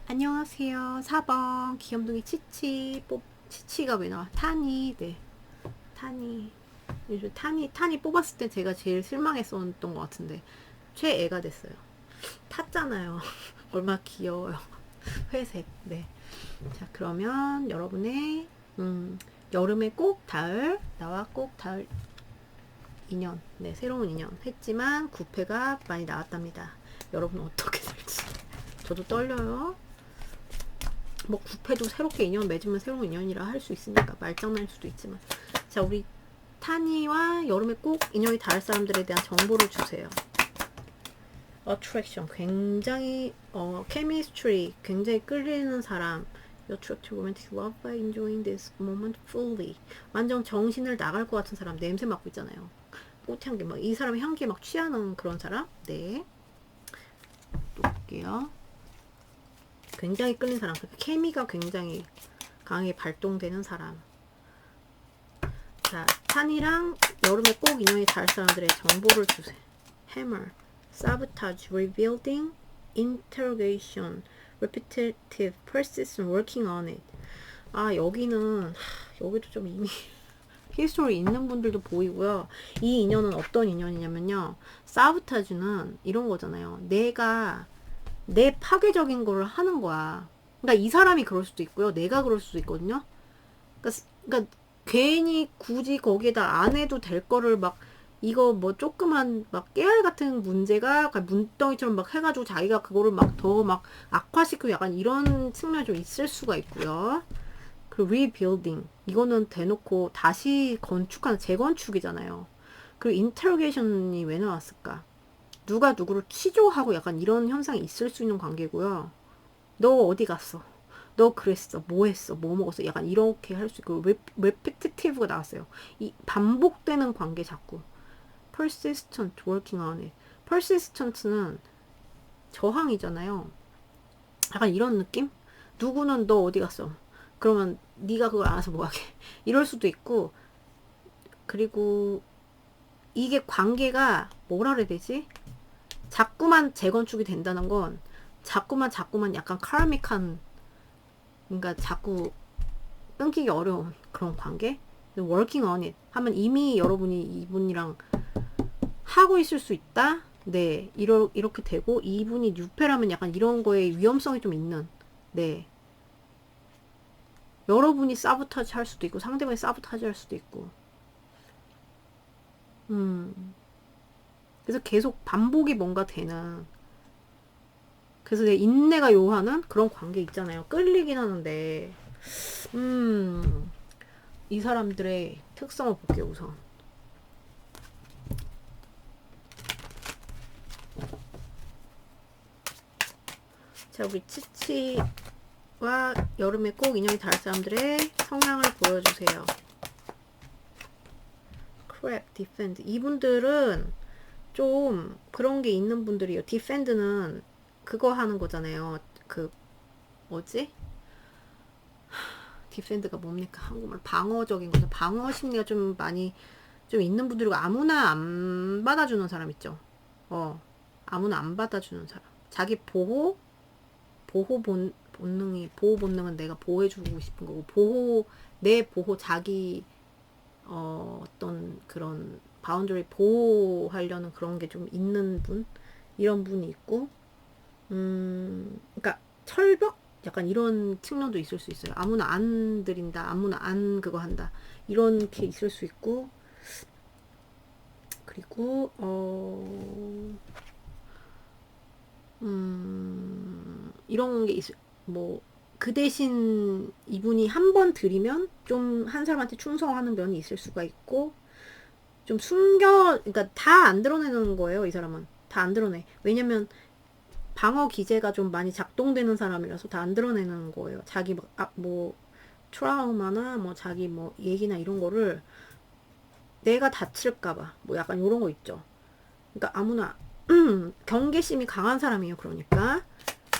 안녕하세요. 4번 귀염둥이 치치가 왜 나와? 타니. 네, 타니. 요즘 타니 뽑았을 때 제가 제일 실망했었던 것 같은데 최애가 됐어요. 탔잖아요. 얼마나 귀여워요. 회색. 네. 자, 그러면 여러분의 여름에 꼭 닿을, 나와 꼭 닿을 인연, 네, 새로운 인연 했지만 9패가 많이 나왔답니다. 여러분 어떻게 될지 저도 떨려요. 뭐 9패도 새롭게 인연 맺으면 새로운 인연이라 할 수 있으니까 말장난일 수도 있지만, 자, 우리 타니와 여름에 꼭 인연이 닿을 사람들에 대한 정보를 주세요. attraction, 굉장히 chemistry, 굉장히 끌리는 사람. You attract romantic love by enjoying this moment fully. 완전 정신을 나갈 것 같은 사람. 냄새 맡고 있잖아요. 꽃향기, 막 이 사람 향기에 막 취하는 그런 사람. 네, 또 볼게요. 굉장히 끌린 사람. 케미가 굉장히 강하게 발동되는 사람. 자, 탄이랑 여름에 꼭 인연이 닿을 사람들의 정보를 주세요. Hammer, sabotage, rebuilding, interrogation, repetitive, persistent, working on it. 아, 여기는 여기도 좀 이미 히스토리 있는 분들도 보이고요. 이 인연은 어떤 인연이냐면요, 사보타주는 이런 거잖아요. 내가 내 파괴적인 거를 하는 거야. 그러니까 이 사람이 그럴 수도 있고요, 내가 그럴 수도 있거든요. 그러니까 괜히 굳이 거기에다 안 해도 될 거를 막, 이거 뭐 조그만 막 깨알 같은 문제가 문덩이처럼 막 해가지고 자기가 그거를 막 더 막 악화시키고 약간 이런 측면이 좀 있을 수가 있고요. 그 rebuilding, 이거는 대놓고 다시 건축하는 재건축이잖아요. 그리고 interrogation이 왜 나왔을까? 누가 누구를 취조하고 약간 이런 현상이 있을 수 있는 관계고요. 너 어디 갔어? 너 그랬어? 뭐 했어? 뭐 먹었어? 약간 이렇게 할 수 있고, repetitive가 나왔어요. 이 반복되는 관계 자꾸. persistent, working on it. persistent는 저항이잖아요. 약간 이런 느낌? 누구는 너 어디 갔어? 그러면 네가 그걸 알아서 뭐하게. 이럴 수도 있고, 그리고 이게 관계가 뭐라 그래야 되지? 자꾸만 재건축이 된다는 건 자꾸만 약간 카르믹한, 그러니까 자꾸 끊기기 어려운 그런 관계? working on it 하면 이미 여러분이 이분이랑 하고 있을 수 있다? 네, 이렇게 되고, 이분이 뉴페라면 약간 이런 거에 위험성이 좀 있는, 네. 여러분이 사보타지 할 수도 있고, 상대방이 사보타지 할 수도 있고. 그래서 계속 반복이 뭔가 되는, 그래서 내 인내가 요하는 그런 관계 있잖아요. 끌리긴 하는데, 이 사람들의 특성을 볼게요, 우선. 자, 우리 치치와 여름에 꼭 인연이 닿을 사람들의 성향을 보여주세요. crap, defend. 이분들은 좀 그런 게 있는 분들이에요. defend는 그거 하는 거잖아요. 그 뭐지? 디펜드가 뭡니까? 한국말 방어적인 거죠. 방어 심리가 좀 많이 좀 있는 분들이고 아무나 안 받아주는 사람 있죠. 아무나 안 받아주는 사람. 자기 보호 본능은 내가 보호해주고 싶은 거고 내 보호 자기 어떤 그런 바운더리 보호하려는 그런 게 좀 있는 분 이런 분이 있고 그러니까 철벽 약간 이런 측면도 있을 수 있어요. 아무나 안 드린다, 아무나 안 그거 한다 이렇게 있을 수 있고 그리고 이런 게 있을 뭐 그 대신 이분이 한 번 드리면 좀 한 사람한테 충성하는 면이 있을 수가 있고 좀 그러니까 다 안 드러내는 거예요. 이 사람은 다 안 드러내. 왜냐면 방어 기제가 좀 많이 작동되는 사람이라서 다 안 드러내는 거예요. 자기 뭐 트라우마나 뭐 자기 뭐 얘기나 이런 거를 내가 다칠까봐 뭐 약간 이런 거 있죠. 그러니까 아무나 경계심이 강한 사람이에요. 그러니까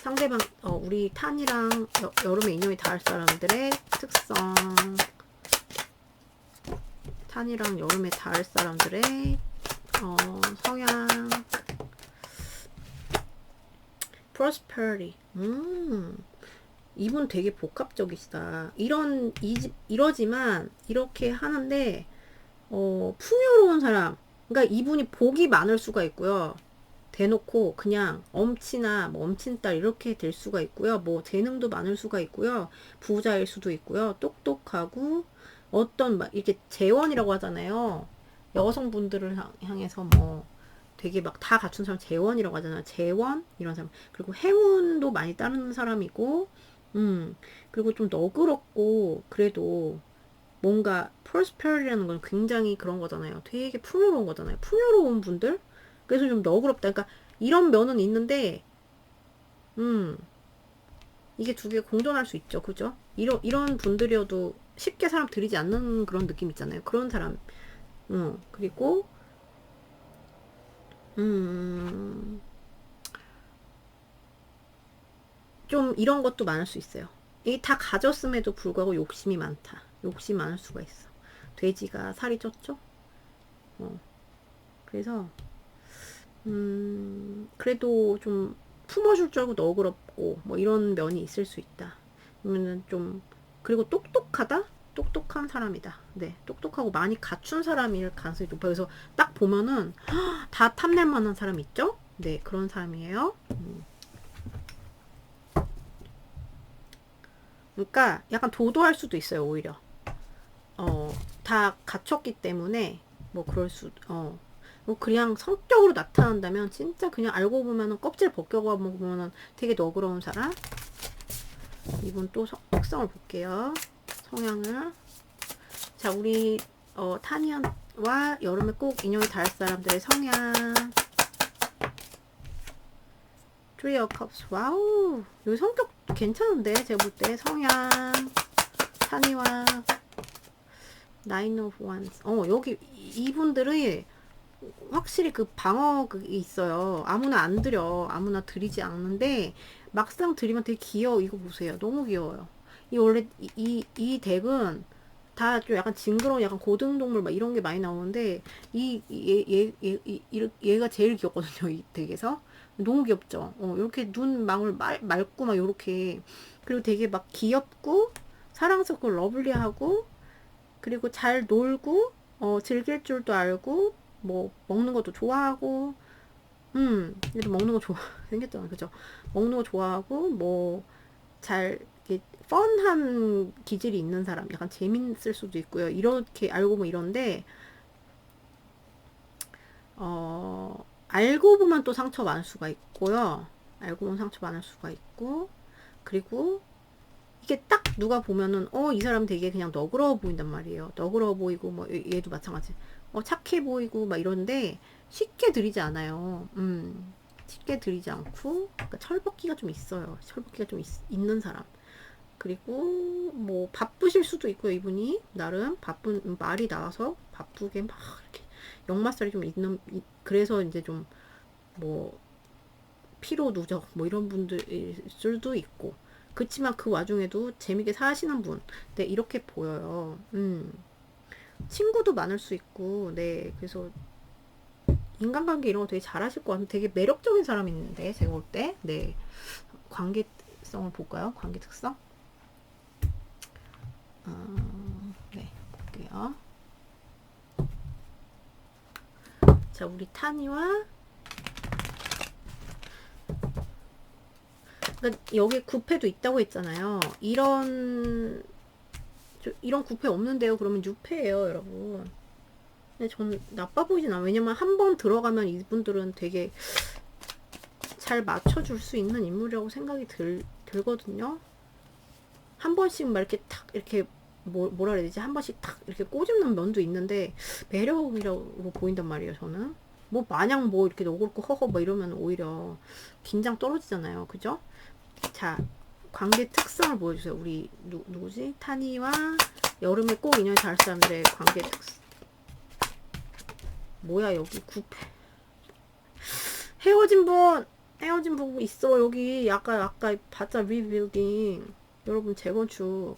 상대방 우리 탄이랑 여름에 인연이 닿을 사람들의 특성 탄이랑 여름에 닿을 사람들의 성향 prosperity 이분 되게 복합적이시다. 이러지만 이렇게 하는데 풍요로운 사람 그러니까 이분이 복이 많을 수가 있고요. 대놓고 그냥 엄친아 뭐 엄친딸 이렇게 될 수가 있고요. 뭐 재능도 많을 수가 있고요. 부자일 수도 있고요. 똑똑하고 어떤 막 이렇게 재원이라고 하잖아요. 여성분들을 향해서 뭐 되게 막 다 갖춘 사람 재원이라고 하잖아요. 재원 이런 사람 그리고 행운도 많이 따르는 사람이고 그리고 좀 너그럽고 그래도 뭔가 prosperity라는 건 굉장히 그런 거잖아요. 되게 풍요로운 거잖아요. 풍요로운 분들 그래서 좀 너그럽다. 그러니까 이런 면은 있는데, 이게 두 개가 공존할 수 있죠. 그죠? 이런 분들이어도 쉽게 사람 들이지 않는 그런 느낌 있잖아요. 그런 사람. 그리고, 좀 이런 것도 많을 수 있어요. 이게 다 가졌음에도 불구하고 욕심이 많다. 욕심 많을 수가 있어. 돼지가 살이 쪘죠? 그래서, 그래도 좀 품어줄 줄 알고 너그럽고 뭐 이런 면이 있을 수 있다. 그러면은 좀 그리고 똑똑하다? 똑똑한 사람이다. 네, 똑똑하고 많이 갖춘 사람일 가능성이 높아요. 그래서 딱 보면은 다 탐낼 만한 사람 있죠? 네, 그런 사람이에요. 그러니까 약간 도도할 수도 있어요, 오히려. 다 갖췄기 때문에 뭐 그럴 뭐 그냥 성격으로 나타난다면 진짜 그냥 알고 보면은 껍질 벗겨가 보면은 되게 너그러운 사람. 이분 또 특성을 볼게요. 성향을. 자, 우리 타니안과 여름에 꼭 인연이 닿을 사람들의 성향. Three of Cups. 와우. 여기 성격 괜찮은데 제가 볼 때 성향 타니와 Nine of Wands. 여기 이분들의 확실히 그 방어가 있어요. 아무나 안 드려. 아무나 드리지 않는데 막상 드리면 되게 귀여워. 이거 보세요. 너무 귀여워요. 이 원래 이 덱은 다 좀 약간 징그러운 약간 고등동물 막 이런 게 많이 나오는데 얘가 제일 귀엽거든요. 이 덱에서. 너무 귀엽죠. 이렇게 눈 망울 맑고 막 이렇게 그리고 되게 막 귀엽고 사랑스럽고 러블리하고 그리고 잘 놀고 즐길 줄도 알고 뭐 먹는 것도 좋아하고 얘도 먹는 거 좋아 생겼잖아 그죠 먹는 거 좋아하고 뭐 잘 이렇게 펀한 기질이 있는 사람 약간 재밌을 수도 있고요 이렇게 알고 뭐 이런데 알고 보면 또 상처 많을 수가 있고요 알고 보면 상처 많을 수가 있고, 그리고 이게 딱 누가 보면은 이 사람 되게 그냥 너그러워 보인단 말이에요. 너그러워 보이고 뭐 얘도 마찬가지. 착해 보이고 막 이런데 쉽게 들이지 않아요. 쉽게 들이지 않고 그러니까 철벗기가 좀 있어요. 철벗기가 좀 있는 사람. 그리고 뭐 바쁘실 수도 있고요. 이분이 나름 바쁜 말이 나와서 바쁘게 막 이렇게 역마살이 좀 있는 그래서 이제 좀 뭐 피로 누적 뭐 이런 분들일 수도 있고 그렇지만 그 와중에도 재밌게 사시는 분, 네 이렇게 보여요. 친구도 많을 수 있고, 네 그래서 인간관계 이런 거 되게 잘하실 것 같아요. 되게 매력적인 사람인데 제가 볼 때, 네 관계성을 볼까요? 관계 특성, 네 볼게요. 자 우리 타니와 그러니까 여기 구패도 있다고 했잖아요. 이런 구패 없는데요. 그러면 6패예요, 여러분. 근데 전 나빠 보이진 않아요. 왜냐면 한 번 들어가면 이분들은 되게 잘 맞춰줄 수 있는 인물이라고 생각이 들거든요. 한 번씩 막 이렇게 탁 이렇게 뭐라 그래야 되지? 한 번씩 탁 이렇게 꼬집는 면도 있는데 매력이라고 보인단 말이에요. 저는 뭐 마냥 뭐 이렇게 너그럽고 허허 뭐 이러면 오히려 긴장 떨어지잖아요. 그죠? 자 관계 특성을 보여주세요. 우리 누구지? 타니와 여름에 꼭 인연이 닿을 사람들의 관계 특성. 뭐야 여기 구패 헤어진 분 있어. 여기 아까 바자 리빌딩 여러분 재건축.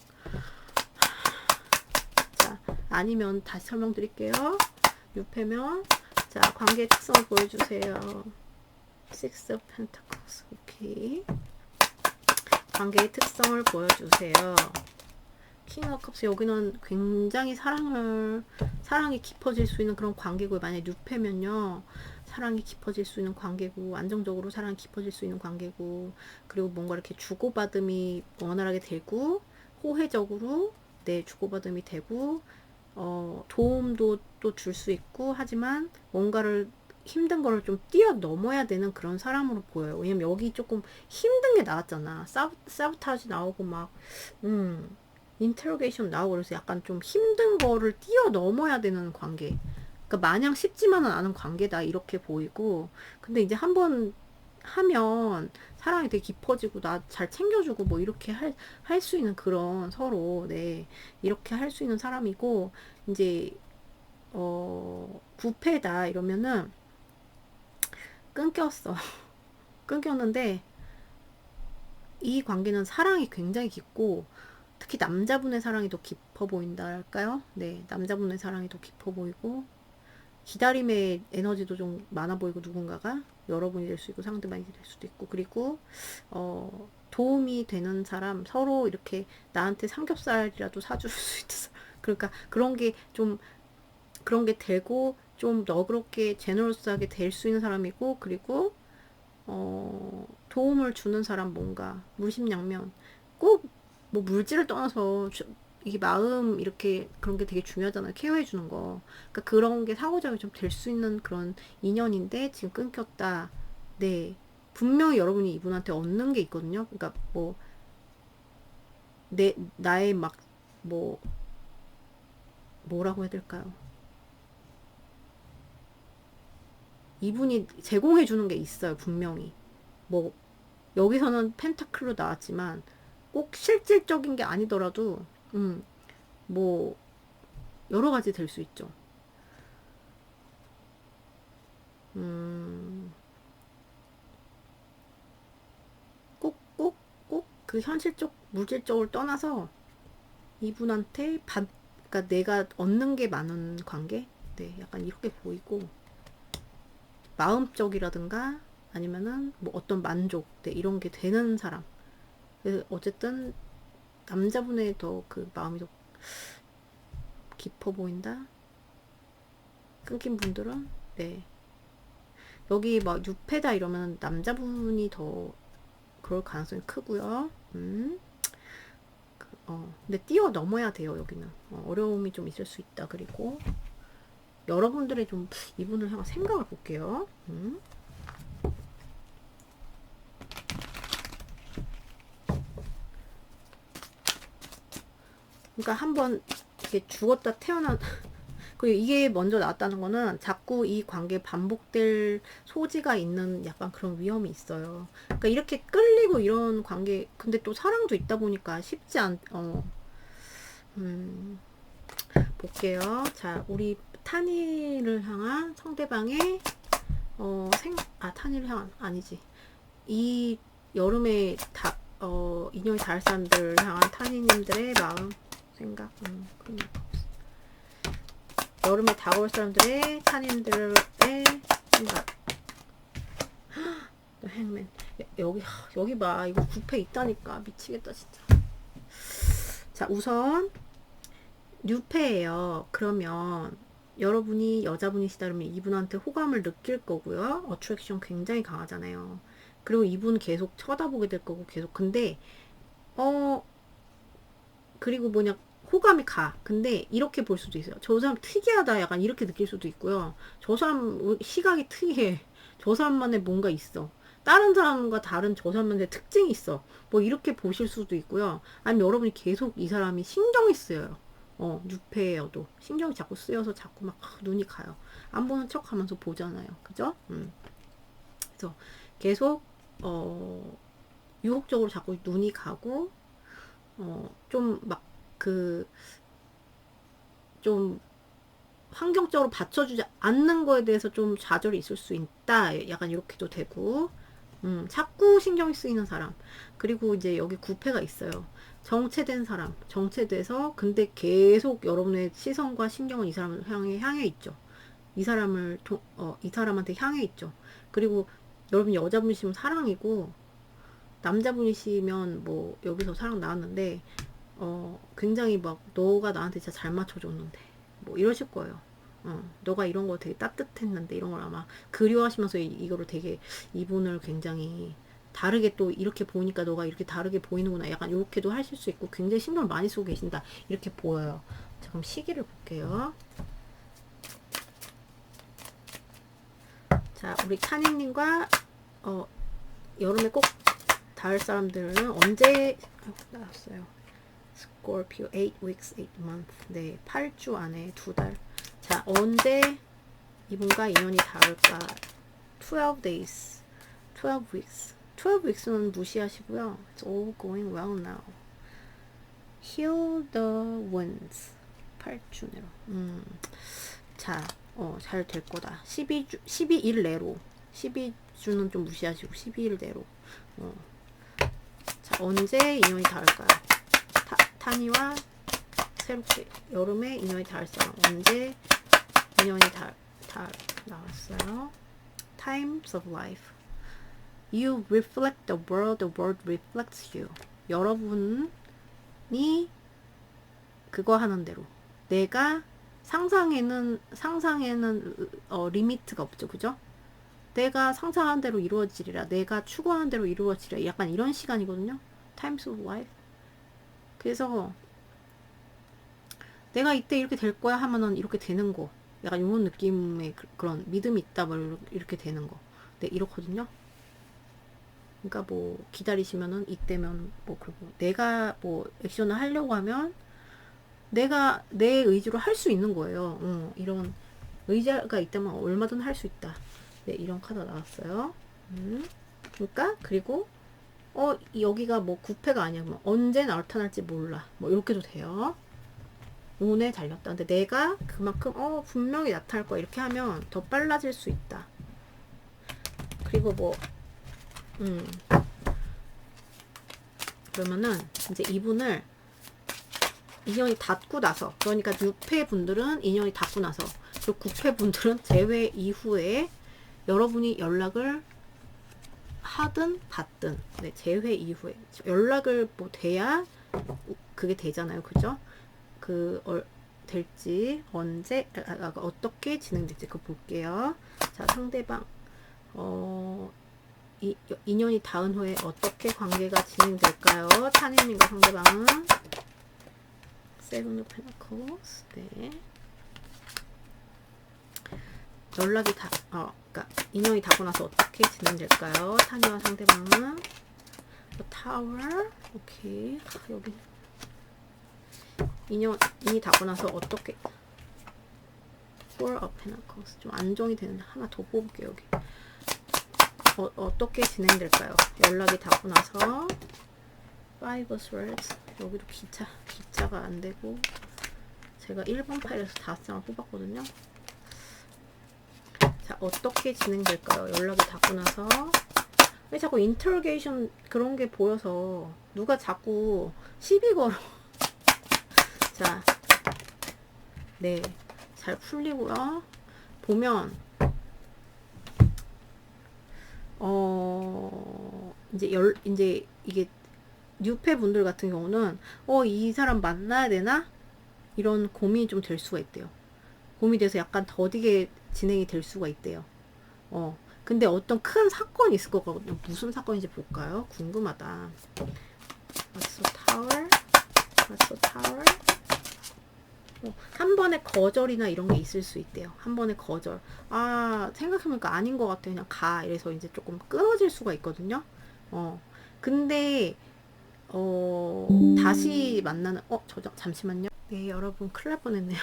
자 아니면 다시 설명드릴게요. 6패면 자 관계 특성을 보여주세요. Six of Pentacles. 오케이. 관계의 특성을 보여주세요. 킹 오브 컵스 여기는 굉장히 사랑이 깊어질 수 있는 그런 관계고 만약에 6패면요 사랑이 깊어질 수 있는 관계고 안정적으로 사랑이 깊어질 수 있는 관계고 그리고 뭔가 이렇게 주고받음이 원활하게 되고 호혜적으로 네 주고받음이 되고 도움도 또 줄 수 있고 하지만 뭔가를 힘든 거를 좀 뛰어넘어야 되는 그런 사람으로 보여요. 왜냐면 여기 조금 힘든 게 나왔잖아. 사보타지 나오고 막 인테로게이션 나오고 그래서 약간 좀 힘든 거를 뛰어넘어야 되는 관계. 그러니까 마냥 쉽지만은 않은 관계다 이렇게 보이고 근데 이제 한번 하면 사랑이 되게 깊어지고 나 잘 챙겨주고 뭐 이렇게 할 수 있는 그런 서로 네 이렇게 할 수 있는 사람이고 이제 부패다 이러면은 끊겼어. 끊겼는데 이 관계는 사랑이 굉장히 깊고 특히 남자분의 사랑이 더 깊어 보인다 할까요? 네, 남자분의 사랑이 더 깊어 보이고 기다림의 에너지도 좀 많아 보이고 누군가가 여러분이 될 수 있고 상대방이 될 수도 있고 그리고 도움이 되는 사람 서로 이렇게 나한테 삼겹살이라도 사줄 수 있는 그러니까 그런 게 되고 좀 너그럽게 제너러스하게 될 수 있는 사람이고 그리고 도움을 주는 사람 뭔가 물심양면 꼭 뭐 물질을 떠나서 이게 마음 이렇게 그런 게 되게 중요하잖아요. 케어해 주는 거. 그러니까 그런 게 상호작용이 좀 될 수 있는 그런 인연인데 지금 끊겼다. 네. 분명히 여러분이 이분한테 얻는 게 있거든요. 그러니까 뭐 나의 막 뭐 뭐라고 해야 될까요? 이분이 제공해 주는 게 있어요. 분명히. 뭐 여기서는 펜타클로 나왔지만 꼭 실질적인 게 아니더라도 뭐 여러 가지 될 수 있죠. 꼭 그 현실적 물질적을 떠나서 이분한테 그러니까 내가 얻는 게 많은 관계, 네, 약간 이렇게 보이고 마음적이라든가 아니면은 뭐 어떤 만족, 네, 이런 게 되는 사람. 그래서 어쨌든 남자분의 더 그 마음이 더 깊어 보인다. 끊긴 분들은 네 여기 막 유패다 이러면 남자분이 더 그럴 가능성이 크고요. 근데 뛰어넘어야 돼요. 여기는 어려움이 좀 있을 수 있다. 그리고 여러분들의 좀 이분을 향한 생각을 볼게요. 그러니까 한번 이렇게 죽었다 태어난 그리고 이게 먼저 나왔다는 거는 자꾸 이 관계 반복될 소지가 있는 약간 그런 위험이 있어요. 그러니까 이렇게 끌리고 이런 관계, 근데 또 사랑도 있다 보니까 쉽지 볼게요. 자, 우리 탄이를 향한 상대방의, 탄이를 향한, 아니지. 이 여름에 인연이 닿을 사람들을 향한 탄이님들의 마음, 생각, 그러니까. 여름에 다가올 사람들의 탄인들의 생각. 행맨. 여기 봐. 이거 구패 있다니까. 미치겠다, 진짜. 자, 우선, 뉴패예요. 그러면, 여러분이 여자분이시다면 이분한테 호감을 느낄 거고요. 어트랙션 굉장히 강하잖아요. 그리고 이분 계속 쳐다보게 될 거고, 계속. 근데, 그리고 뭐냐, 호감이 가. 근데 이렇게 볼 수도 있어요. 저 사람 특이하다. 약간 이렇게 느낄 수도 있고요. 저 사람 시각이 특이해. 저 사람만의 뭔가 있어. 다른 사람과 다른 저 사람만의 특징이 있어. 뭐 이렇게 보실 수도 있고요. 아니면 여러분이 계속 이 사람이 신경이 쓰여요. 뉴페여도 신경이 자꾸 쓰여서 자꾸 막 눈이 가요. 안 보는 척 하면서 보잖아요. 그죠? 그래서 계속 유혹적으로 자꾸 눈이 가고 좀 막 좀 환경적으로 받쳐주지 않는 거에 대해서 좀 좌절이 있을 수 있다. 약간 이렇게도 되고, 자꾸 신경이 쓰이는 사람. 그리고 이제 여기 구패가 있어요. 정체된 사람. 정체돼서, 근데 계속 여러분의 시선과 신경은 이 사람을 향해 있죠. 이 사람한테 향해 있죠. 그리고 여러분 여자분이시면 사랑이고, 남자분이시면 뭐, 여기서 사랑 나왔는데, 굉장히 막 너가 나한테 진짜 잘 맞춰줬는데 뭐 이러실 거예요. 너가 이런 거 되게 따뜻했는데 이런 걸 아마 그리워하시면서 이거를 되게 이분을 굉장히 다르게 또 이렇게 보니까 너가 이렇게 다르게 보이는구나 약간 이렇게도 하실 수 있고 굉장히 신경을 많이 쓰고 계신다 이렇게 보여요. 자, 그럼 시기를 볼게요. 자, 우리 카니님과 여름에 꼭 닿을 사람들은 언제 나왔어요? 스콜피오 8 weeks, 8 month. 네, 8주 안에 2달. 자, 언제 이분과 인연이 닿을까? 12 days. 12 weeks. 12 weeks는 무시하시고요. It's all going well now. Heal the wounds. 8주 내로. 자, 잘 될 거다. 12일 내로. 12주는 좀 무시하시고 12일 내로. 자, 언제 인연이 닿을까요? 타니와 새롭게 여름에 인연이 닿을 사람 언제 인연이 나왔어요. Times of life. You reflect the world reflects you. 여러분이 그거 하는 대로 내가 상상에는 리미트가 없죠. 그죠? 내가 상상한 대로 이루어지리라. 내가 추구하는 대로 이루어지리라. 약간 이런 시간이거든요. Times of life. 그래서 내가 이때 이렇게 될 거야 하면은 이렇게 되는 거. 약간 이런 느낌의 그런 믿음이 있다 뭐 이렇게 되는 거. 네, 이렇거든요. 그러니까 뭐 기다리시면은 이때면 뭐 그리고 내가 뭐 액션을 하려고 하면 내가 내 의지로 할 수 있는 거예요. 이런 의지가 있다면 얼마든 할 수 있다. 네, 이런 카드가 나왔어요. 그러니까 그리고 여기가 뭐 구패가 아니야. 뭐 언제 나타날지 몰라. 뭐 이렇게도 돼요. 운에 달렸다. 근데 내가 그만큼 분명히 나타날 거야. 이렇게 하면 더 빨라질 수 있다. 그리고 뭐 그러면은 이제 이분을 인연이 닿고 나서 그러니까 6패 분들은 인연이 닿고 나서 그리고 9패 분들은 재회 이후에 여러분이 연락을 하든 받든 네, 재회 이후에 연락을 뭐 돼야 그게 되잖아요. 그죠? 될지 언제 어떻게 진행될지 그거 볼게요. 자, 상대방 인연이 닿은 후에 어떻게 관계가 진행될까요? 타님님과 상대방은 Seven of Pentacles. 네. 연락이 그러니까 인연이 닿고 나서 어떻게 진행될까요? 타니와 상대방은 The Tower. 오케이. 여기 인이 닿고 나서 어떻게 Four of Pentacles 좀 안정이 되는데 하나 더 뽑을게요. 여기 어떻게 진행될까요? 연락이 닿고 나서 Five of Swords 여기도 기차가 안 되고 제가 1번 파일에서 5장을 뽑았거든요. 자, 어떻게 진행될까요? 연락이 닿고 나서 왜 자꾸 인터로게이션 그런 게 보여서 누가 자꾸 시비 걸어. 자, 네, 잘 풀리고요. 보면 이제 이게 뉴페 분들 같은 경우는 이 사람 만나야 되나? 이런 고민이 좀 될 수가 있대요. 고민이 돼서 약간 더디게 진행이 될 수가 있대요. 근데 어떤 큰 사건이 있을 거거든요. 무슨 사건인지 볼까요? 궁금하다. What's the tower? What's the tower? 한 번의 거절이나 이런 게 있을 수 있대요. 한 번의 거절. 생각해보니까 아닌 것 같아. 그냥 가. 이래서 이제 조금 끊어질 수가 있거든요. 근데, 다시 만나는, 잠시만요. 네, 여러분, 큰일 날 뻔했네요.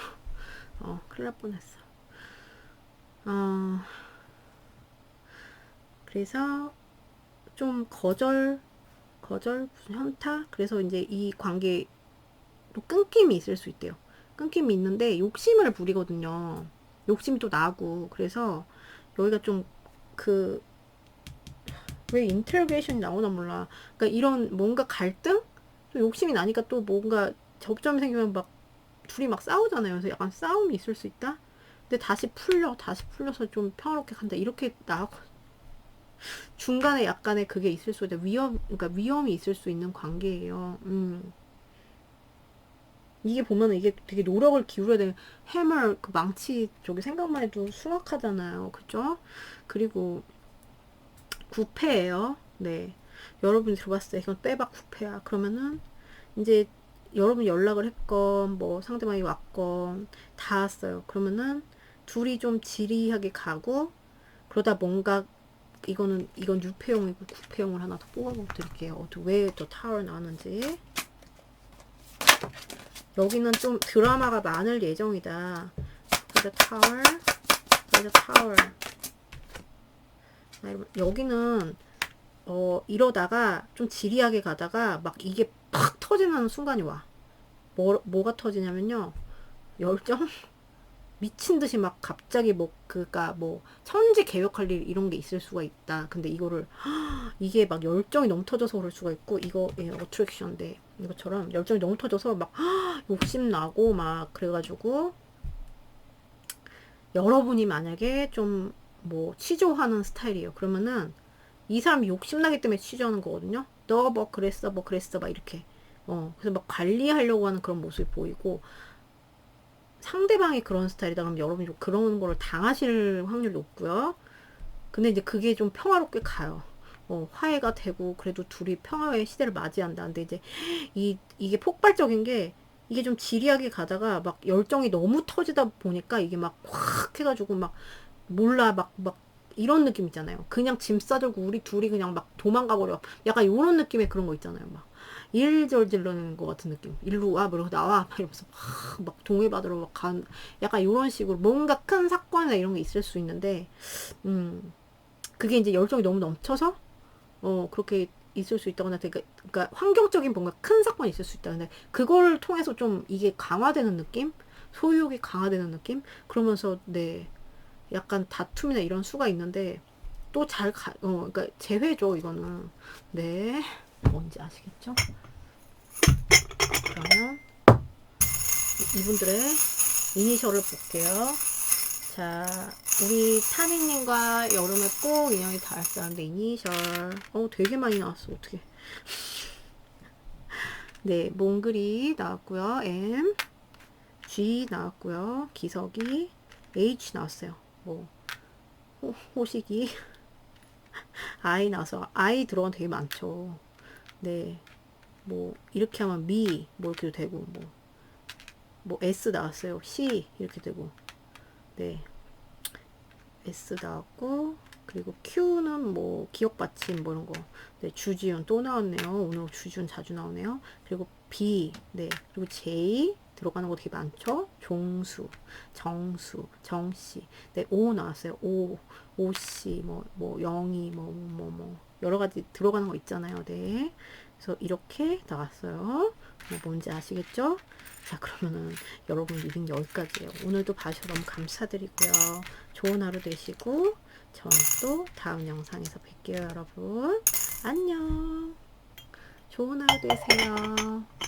큰일 날 뻔했어. 그래서, 좀 거절, 무슨 현타? 그래서 이제 이 관계로 끊김이 있을 수 있대요. 끊김이 있는데 욕심을 부리거든요. 욕심이 또 나고 그래서 여기가 좀 왜 인터로게이션이 나오나 몰라. 그러니까 이런 뭔가 갈등? 또 욕심이 나니까 또 뭔가 접점이 생기면 막 둘이 막 싸우잖아요. 그래서 약간 싸움이 있을 수 있다. 근데 다시 풀려서 좀 평화롭게 간다. 이렇게 나오고 중간에 약간의 그게 있을 수 있다. 그러니까 위험이 있을 수 있는 관계예요. 이게 보면은 이게 되게 노력을 기울여야 되는 해멀 그 망치 저기 생각만 해도 숭악하잖아요. 그죠? 그리고 구패예요. 네. 여러분이 들어봤을 때 이건 빼박 구패야. 그러면은 이제 여러분이 연락을 했건 뭐 상대방이 왔건 다 왔어요. 그러면은 둘이 좀 지리하게 가고 그러다 뭔가 이건 6패용이고 9패용을 하나 더 뽑아보고 드릴게요. 왜 또 타워 나왔는지. 여기는 좀 드라마가 많을 예정이다. The Tower, The Tower. 여기는 이러다가 좀 지리하게 가다가 막 이게 팍 터지는 순간이 와. 뭐가 터지냐면요. 열정? 미친 듯이 막 갑자기 그니까 천지 개혁할 일 이런 게 있을 수가 있다. 근데 이게 막 열정이 너무 터져서 그럴 수가 있고 이거 어트랙션인데 이것처럼 열정이 너무 터져서 막 욕심 나고 막 그래가지고 여러분이 만약에 좀 취조하는 스타일이에요. 그러면은 이 사람이 욕심나기 때문에 취조하는 거거든요. 너 뭐 그랬어 막 이렇게 그래서 막 관리하려고 하는 그런 모습이 보이고 상대방이 그런 스타일이다 그러면 여러분이 좀 그런 거를 당하실 확률이 높고요. 근데 이제 그게 좀 평화롭게 가요. 화해가 되고 그래도 둘이 평화의 시대를 맞이한다. 근데 이제 이게 폭발적인 게 이게 좀 지리하게 가다가 막 열정이 너무 터지다 보니까 이게 막 확 해가지고 막 몰라 막 이런 느낌 있잖아요. 그냥 짐 싸들고 우리 둘이 그냥 막 도망가 버려. 약간 이런 느낌의 그런 거 있잖아요. 막 일절질러는 것 같은 느낌. 일로 와, 뭐 나와, 막 이러면서 막 동의받으러 막 약간 이런 식으로 뭔가 큰 사건이나 이런 게 있을 수 있는데, 그게 이제 열정이 너무 넘쳐서, 그렇게 있을 수 있다거나, 그러니까 환경적인 뭔가 큰 사건이 있을 수 있다. 근데 그걸 통해서 좀 이게 강화되는 느낌? 소유욕이 강화되는 느낌? 그러면서, 네. 약간 다툼이나 이런 수가 있는데, 또 그러니까 재회죠, 이거는. 네. 뭔지 아시겠죠? 그러면 이분들의 이니셜을 볼게요. 자, 우리 타니님과 여름에 꼭 인연이 닿을 사람들 이니셜. 되게 많이 나왔어. 어떻게? 네, 몽글이 나왔고요. M, G 나왔고요. 기석이, H 나왔어요. 호식이, I 나와서 I 들어간 되게 많죠. 네, 이렇게 하면 미, 이렇게도 되고, S 나왔어요. C 이렇게 되고, 네, S 나왔고, 그리고 Q는 기억 받침 이런 거. 네, 주지훈 또 나왔네요. 오늘 주지훈 자주 나오네요. 그리고 B, 네, 그리고 J 들어가는 거 되게 많죠? 종수, 정수, 정씨. 네, 오 나왔어요. 오, 오씨, 영이, 여러 가지 들어가는 거 있잖아요. 네. 그래서 이렇게 나왔어요. 뭔지 아시겠죠? 자, 그러면은 여러분 리딩 여기까지예요. 오늘도 봐주셔서 너무 감사드리고요. 좋은 하루 되시고, 저는 또 다음 영상에서 뵐게요, 여러분. 안녕. 좋은 하루 되세요.